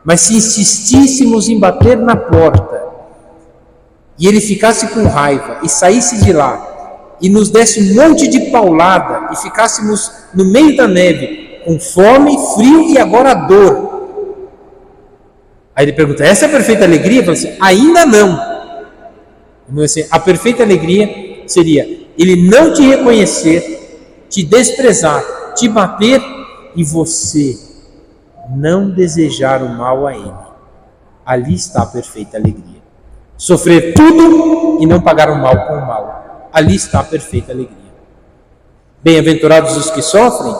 Mas se insistíssemos em bater na porta e ele ficasse com raiva e saísse de lá e nos desse um monte de paulada e ficássemos no meio da neve com fome, frio e agora dor. Aí ele pergunta: essa é a perfeita alegria? Eu falei assim: ainda não. Então, assim, a perfeita alegria seria ele não te reconhecer, te desprezar, te bater e você não desejar o mal a ele. Ali está a perfeita alegria. Sofrer tudo e não pagar o mal com o mal. Ali está a perfeita alegria. Bem-aventurados os que sofrem,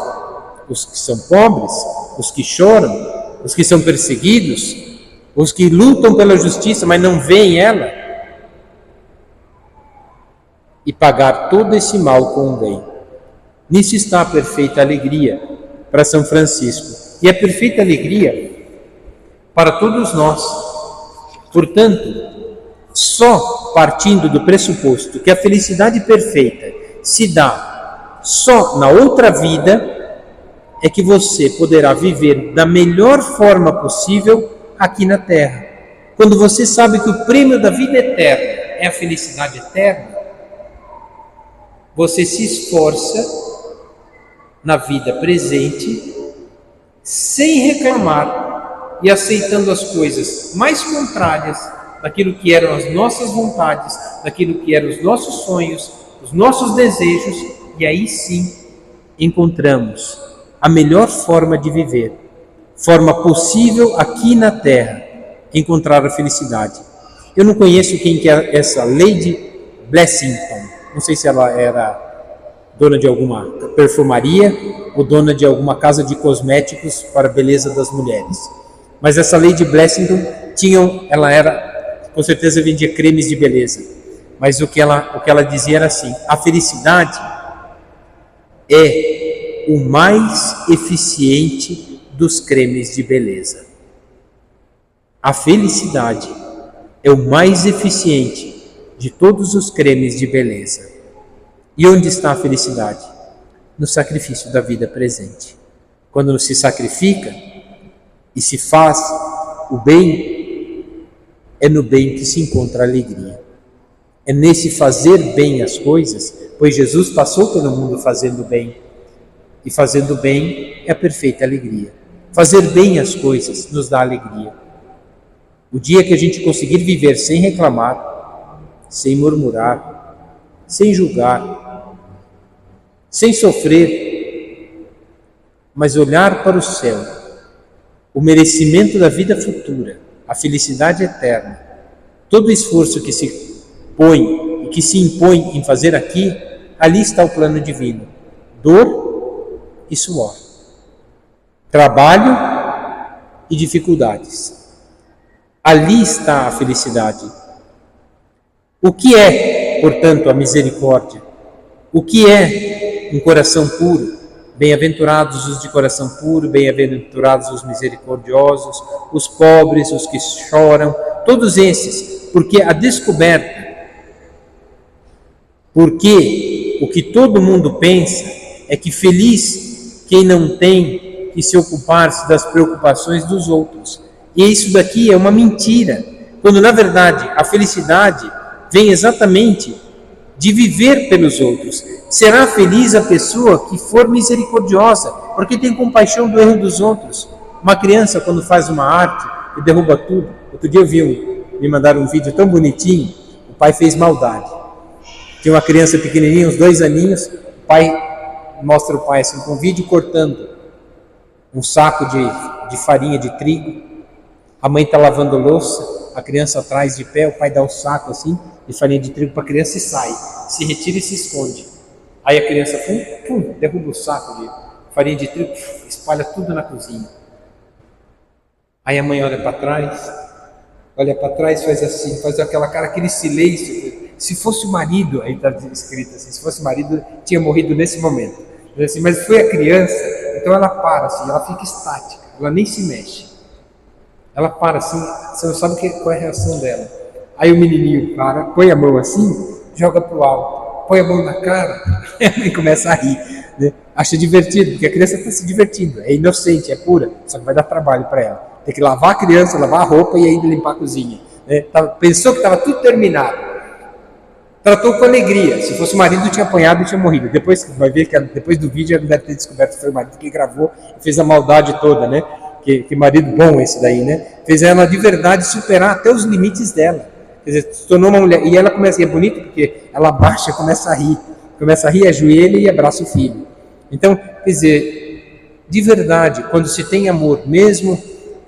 os que são pobres, os que choram, os que são perseguidos, os que lutam pela justiça, mas não veem ela. E pagar todo esse mal com o bem. Nisso está a perfeita alegria para São Francisco. E a perfeita alegria para todos nós. Portanto, só partindo do pressuposto que a felicidade perfeita se dá só na outra vida, é que você poderá viver da melhor forma possível aqui na Terra. Quando você sabe que o prêmio da vida eterna é a felicidade eterna, você se esforça na vida presente, sem reclamar e aceitando as coisas mais contrárias daquilo que eram as nossas vontades, daquilo que eram os nossos sonhos, os nossos desejos, e aí sim encontramos a melhor forma de viver, forma possível aqui na Terra, encontrar a felicidade. Eu não conheço quem que é essa Lady Blessington, não sei se ela era dona de alguma perfumaria ou dona de alguma casa de cosméticos para a beleza das mulheres. Mas essa Lady Blessington ela era, com certeza vendia cremes de beleza. Mas o que ela dizia era assim: a felicidade é o mais eficiente dos cremes de beleza. A felicidade é o mais eficiente de todos os cremes de beleza. E onde está a felicidade? No sacrifício da vida presente. Quando se sacrifica e se faz o bem, é no bem que se encontra a alegria. É nesse fazer bem as coisas, pois Jesus passou pelo mundo fazendo bem. E fazendo bem é a perfeita alegria. Fazer bem as coisas nos dá alegria. O dia que a gente conseguir viver sem reclamar, sem murmurar, sem julgar, sem sofrer, mas olhar para o céu, o merecimento da vida futura, a felicidade eterna, todo o esforço que se põe e que se impõe em fazer aqui, ali está o plano divino. Dor e suor. Trabalho e dificuldades. Ali está a felicidade. O que é, portanto, a misericórdia? O que é um coração puro? Bem-aventurados os de coração puro, bem-aventurados os misericordiosos, os pobres, os que choram, todos esses, porque a descoberta, porque o que todo mundo pensa é que feliz quem não tem que se ocupar-se das preocupações dos outros. E isso daqui é uma mentira, quando na verdade a felicidade vem exatamente de viver pelos outros. Será feliz a pessoa que for misericordiosa, porque tem compaixão do erro dos outros. Uma criança, quando faz uma arte e derruba tudo. Outro dia me mandaram um vídeo tão bonitinho, o pai fez maldade. Tinha uma criança pequenininha, uns 2 aninhos, o pai mostra o pai assim, com um vídeo cortando um saco de farinha de trigo. A mãe está lavando louça, a criança atrás de pé, o pai dá um saco assim, de farinha de trigo para a criança e sai, se retira e se esconde. Aí a criança derruba o saco de farinha de trigo, espalha tudo na cozinha. Aí a mãe olha para trás, faz assim, faz aquela cara, aquele silêncio. Se fosse o marido, aí está escrito assim, se fosse o marido, tinha morrido nesse momento. Assim, mas foi a criança, então ela para assim, ela fica estática, ela nem se mexe. Ela para assim, você não sabe qual é a reação dela. Aí o menininho para, põe a mão assim, joga para o alto, põe a mão na cara, e a mãe começa a rir, né? Acha divertido, porque a criança está se divertindo, é inocente, é pura, só que vai dar trabalho para ela. Tem que lavar a criança, lavar a roupa e ainda limpar a cozinha, né? Pensou que estava tudo terminado, tratou com alegria. Se fosse o marido, tinha apanhado e tinha morrido. Depois vai ver que depois do vídeo ela deve ter descoberto que foi o marido que gravou e fez a maldade toda, né? Que marido bom esse daí, né? Fez ela de verdade superar até os limites dela. Quer dizer, se tornou uma mulher. E ela começa, e é bonito porque ela baixa, começa a rir, ajoelha e abraça o filho. Então, quer dizer, de verdade, quando se tem amor, mesmo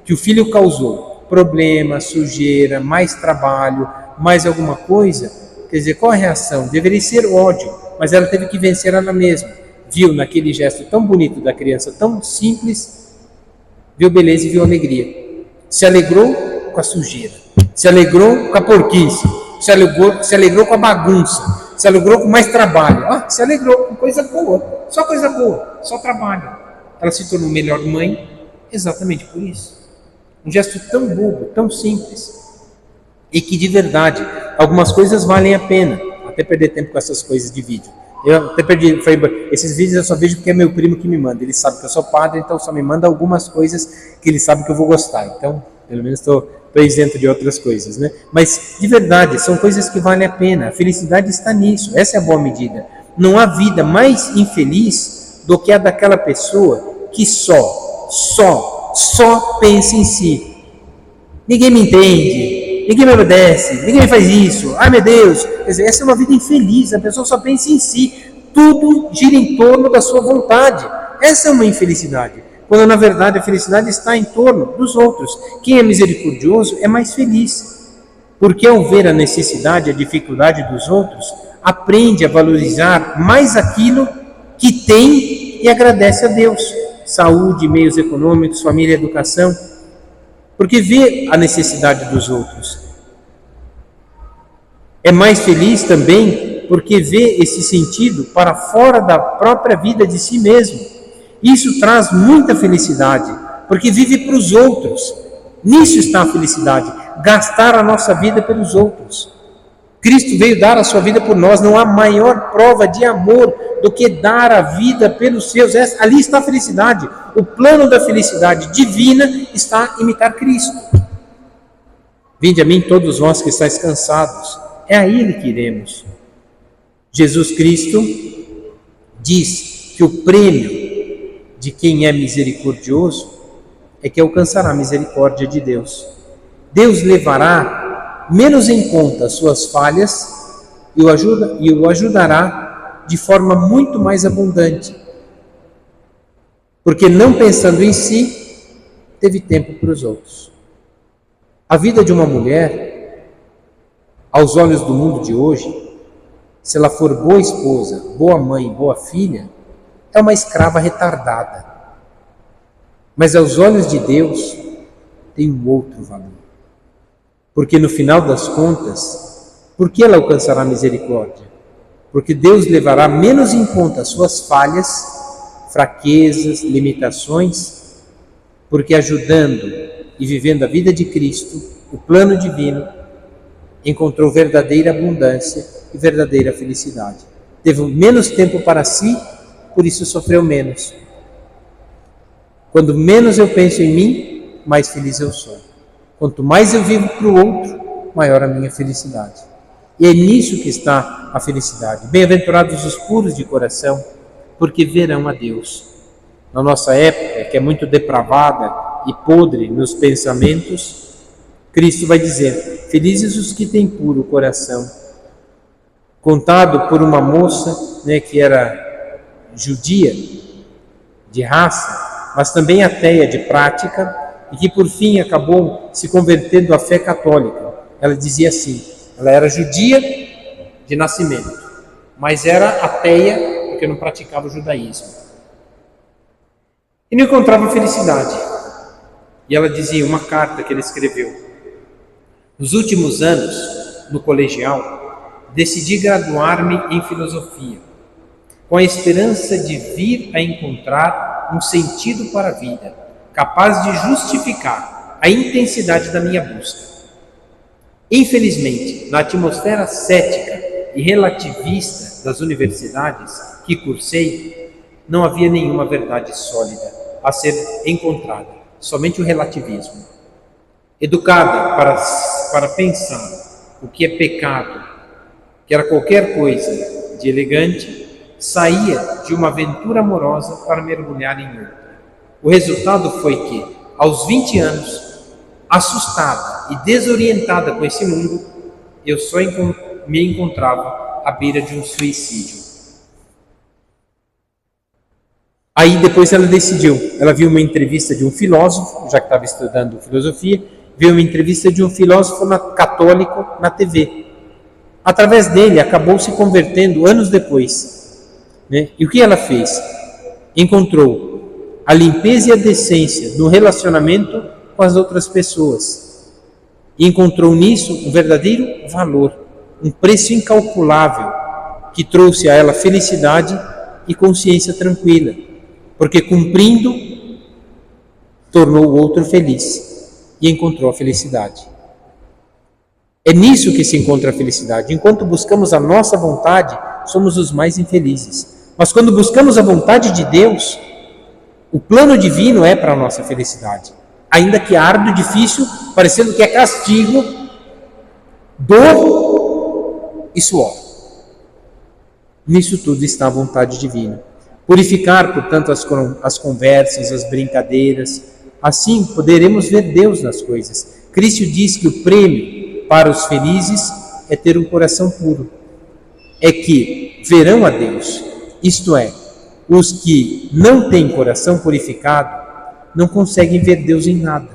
que o filho causou problema, sujeira, mais trabalho, mais alguma coisa, quer dizer, qual a reação? Deveria ser ódio, mas ela teve que vencer ela mesma. Viu naquele gesto tão bonito da criança, tão simples, viu beleza e viu alegria. Se alegrou com a sujeira, se alegrou com a porquice, se alegrou com a bagunça, se alegrou com mais trabalho. Se alegrou com coisa boa, só trabalho. Ela se tornou melhor mãe exatamente por isso. Um gesto tão bobo, tão simples, e que de verdade, algumas coisas valem a pena, até perder tempo com essas coisas de vídeo. Eu até perdi, esses vídeos eu só vejo porque é meu primo que me manda, ele sabe que eu sou padre, então só me manda algumas coisas que ele sabe que eu vou gostar, então pelo menos estou isento de outras coisas, né? Mas de verdade, são coisas que valem a pena, a felicidade está nisso, essa é a boa medida. Não há vida mais infeliz do que a daquela pessoa que só pensa em si. Ninguém me entende, ninguém me obedece, ninguém me faz isso, ai meu Deus. Quer dizer, essa é uma vida infeliz, a pessoa só pensa em si, tudo gira em torno da sua vontade. Essa é uma infelicidade, quando na verdade a felicidade está em torno dos outros. Quem é misericordioso é mais feliz, porque ao ver a necessidade, a dificuldade dos outros, aprende a valorizar mais aquilo que tem e agradece a Deus. Saúde, meios econômicos, família, educação, porque vê a necessidade dos outros. É mais feliz também porque vê esse sentido para fora da própria vida de si mesmo. Isso traz muita felicidade, porque vive para os outros. Nisso está a felicidade, gastar a nossa vida pelos outros. Cristo veio dar a sua vida por nós, não há maior prova de amor do que dar a vida pelos seus. Ali está a felicidade. O plano da felicidade divina está em imitar Cristo. Vinde a mim todos vós que estáis cansados, é a Ele que iremos. Jesus Cristo diz que o prêmio de quem é misericordioso é que alcançará a misericórdia de Deus. Deus levará menos em conta as suas falhas e o ajudará de forma muito mais abundante, porque não pensando em si, teve tempo para os outros. A vida de uma mulher, aos olhos do mundo de hoje, se ela for boa esposa, boa mãe, boa filha, é uma escrava retardada. Mas aos olhos de Deus tem um outro valor. Porque no final das contas, por que ela alcançará misericórdia? Porque Deus levará menos em conta as suas falhas, fraquezas, limitações, porque ajudando e vivendo a vida de Cristo, o plano divino, encontrou verdadeira abundância e verdadeira felicidade. Teve menos tempo para si, por isso sofreu menos. Quando menos eu penso em mim, mais feliz eu sou. Quanto mais eu vivo para o outro, maior a minha felicidade. E é nisso que está a felicidade. Bem-aventurados os puros de coração, porque verão a Deus. Na nossa época, que é muito depravada e podre nos pensamentos, Cristo vai dizer: felizes os que têm puro coração. Contado por uma moça, que era judia de raça, mas também ateia de prática, e que por fim acabou se convertendo à fé católica. Ela dizia assim: ela era judia de nascimento, mas era ateia porque não praticava o judaísmo. E não encontrava felicidade. E ela dizia, uma carta que ele escreveu: nos últimos anos, no colegial, decidi graduar-me em filosofia, com a esperança de vir a encontrar um sentido para a vida, capaz de justificar a intensidade da minha busca. Infelizmente, na atmosfera cética e relativista das universidades que cursei, não havia nenhuma verdade sólida a ser encontrada, somente o relativismo. Educada para pensar o que é pecado, que era qualquer coisa de elegante, saía de uma aventura amorosa para mergulhar em outra. O resultado foi que, aos 20 anos, assustada e desorientada com esse mundo, eu só me encontrava à beira de um suicídio. Aí depois ela decidiu, ela viu uma entrevista de um filósofo, já que estava estudando filosofia, viu uma entrevista de um filósofo católico na TV. Através dele, acabou se convertendo anos depois. E o que ela fez? Encontrou a limpeza e a decência no relacionamento com as outras pessoas. E encontrou nisso um verdadeiro valor, um preço incalculável, que trouxe a ela felicidade e consciência tranquila, porque cumprindo, tornou o outro feliz e encontrou a felicidade. É nisso que se encontra a felicidade. Enquanto buscamos a nossa vontade, somos os mais infelizes. Mas quando buscamos a vontade de Deus, o plano divino é para a nossa felicidade. Ainda que árduo, difícil, parecendo que é castigo, dor e suor. Nisso tudo está a vontade divina. Purificar, portanto, as conversas, as brincadeiras. Assim poderemos ver Deus nas coisas. Cristo diz que o prêmio para os felizes é ter um coração puro. É que verão a Deus. Isto é, os que não têm coração purificado não conseguem ver Deus em nada.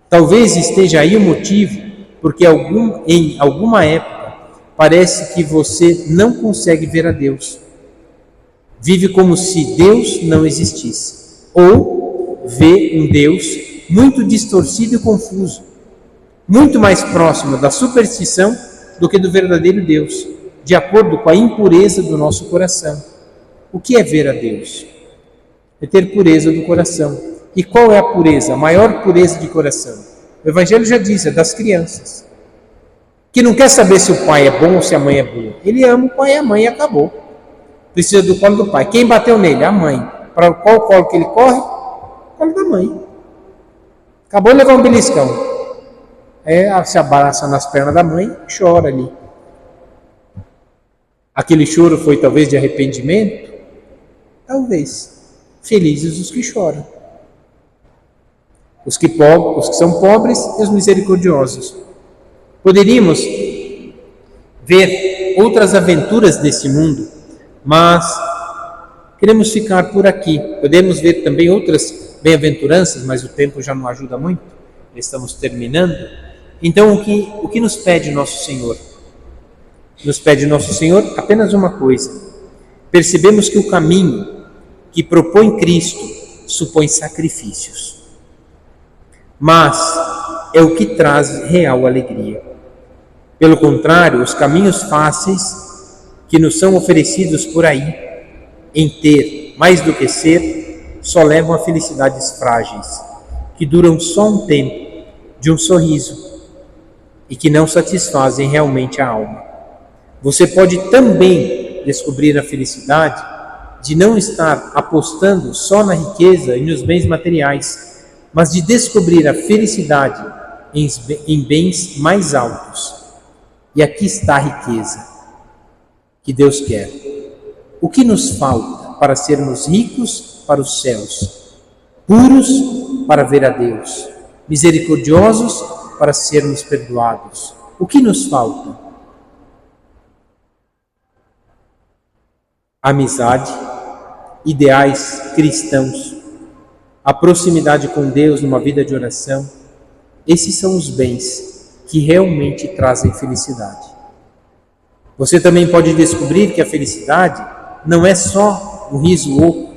Talvez esteja aí o motivo, porque em alguma época parece que você não consegue ver a Deus. Vive como se Deus não existisse. Ou vê um Deus muito distorcido e confuso, muito mais próximo da superstição do que do verdadeiro Deus, de acordo com a impureza do nosso coração. O que é ver a Deus? É ter pureza do coração. E qual é a pureza? A maior pureza de coração? O Evangelho já diz, é das crianças. Que não quer saber se o pai é bom ou se a mãe é boa. Ele ama o pai e a mãe e acabou. Precisa do colo do pai. Quem bateu nele? A mãe. Para qual colo que ele corre? O colo da mãe. Acabou de levar um beliscão. Se abraça nas pernas da mãe, chora ali. Aquele choro foi talvez de arrependimento? Talvez. Felizes os que choram. Os que são pobres e os misericordiosos. Poderíamos ver outras aventuras desse mundo, mas queremos ficar por aqui. Podemos ver também outras bem-aventuranças, mas o tempo já não ajuda muito. Estamos terminando. Então, o que nos pede nosso Senhor? nos pede Nosso Senhor apenas uma coisa. Percebemos que o caminho que propõe Cristo supõe sacrifícios, mas é o que traz real alegria. Pelo contrário, os caminhos fáceis que nos são oferecidos por aí, em ter mais do que ser, só levam a felicidades frágeis, que duram só um tempo, de um sorriso, e que não satisfazem realmente a alma. Você pode também descobrir a felicidade de não estar apostando só na riqueza e nos bens materiais, mas de descobrir a felicidade em bens mais altos. E aqui está a riqueza que Deus quer. O que nos falta para sermos ricos para os céus, puros para ver a Deus, misericordiosos para sermos perdoados? O que nos falta? Amizade, ideais cristãos, a proximidade com Deus numa vida de oração. Esses são os bens que realmente trazem felicidade. Você também pode descobrir que a felicidade não é só um riso oco,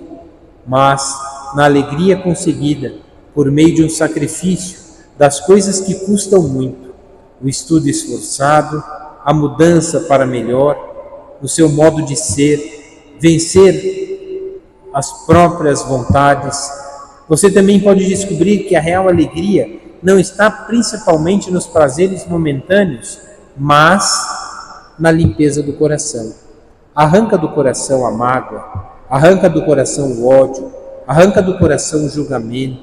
mas na alegria conseguida por meio de um sacrifício das coisas que custam muito, o estudo esforçado, a mudança para melhor, no seu modo de ser, vencer as próprias vontades. Você também pode descobrir que a real alegria não está principalmente nos prazeres momentâneos, mas na limpeza do coração. Arranca do coração a mágoa, arranca do coração o ódio, arranca do coração o julgamento,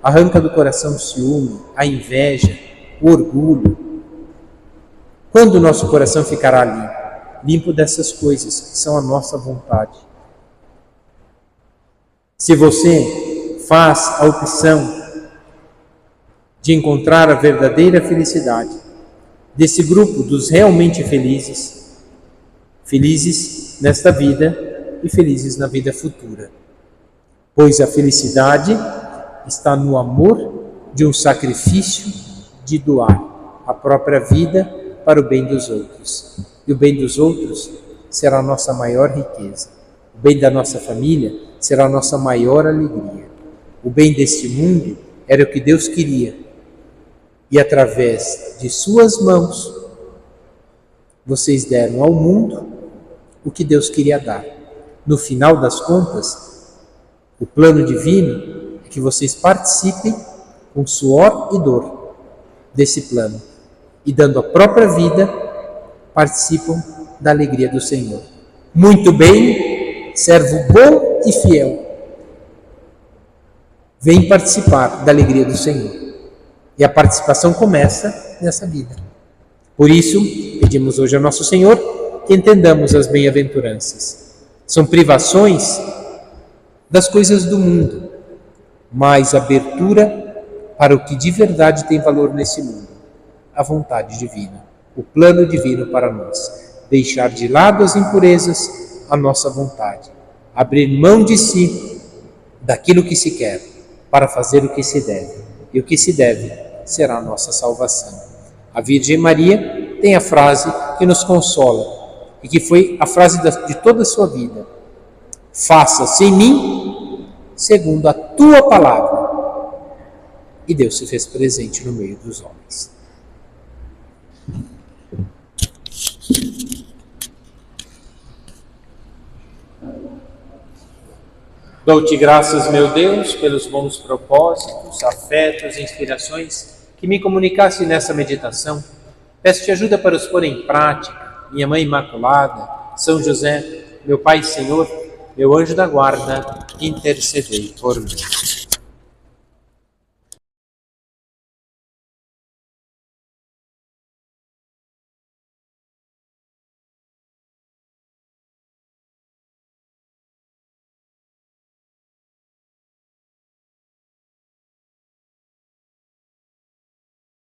arranca do coração o ciúme, a inveja, o orgulho. Quando o nosso coração ficará limpo? Limpo dessas coisas que são a nossa vontade. Se você faz a opção de encontrar a verdadeira felicidade, desse grupo dos realmente felizes, felizes nesta vida e felizes na vida futura. Pois a felicidade está no amor de um sacrifício de doar a própria vida para o bem dos outros. E o bem dos outros será a nossa maior riqueza. O bem da nossa família será a nossa maior alegria. O bem deste mundo era o que Deus queria. E através de suas mãos, vocês deram ao mundo o que Deus queria dar. No final das contas, o plano divino é que vocês participem com suor e dor desse plano. E dando a própria vida, participam da alegria do Senhor. Muito bem, servo bom e fiel. Vem participar da alegria do Senhor. E a participação começa nessa vida. Por isso, pedimos hoje ao nosso Senhor que entendamos as bem-aventuranças. São privações das coisas do mundo, mas abertura para o que de verdade tem valor nesse mundo, a vontade divina, o plano divino para nós. Deixar de lado as impurezas, a nossa vontade. Abrir mão de si, daquilo que se quer, para fazer o que se deve. E o que se deve será a nossa salvação. A Virgem Maria tem a frase que nos consola e que foi a frase de toda a sua vida: faça-se em mim segundo a tua palavra. E Deus se fez presente no meio dos homens. Dou-te graças, meu Deus, pelos bons propósitos, afetos e inspirações que me comunicaste nessa meditação. Peço-te ajuda para os pôr em prática. Minha Mãe Imaculada, São José, meu Pai e Senhor, meu anjo da guarda, intercedei por mim.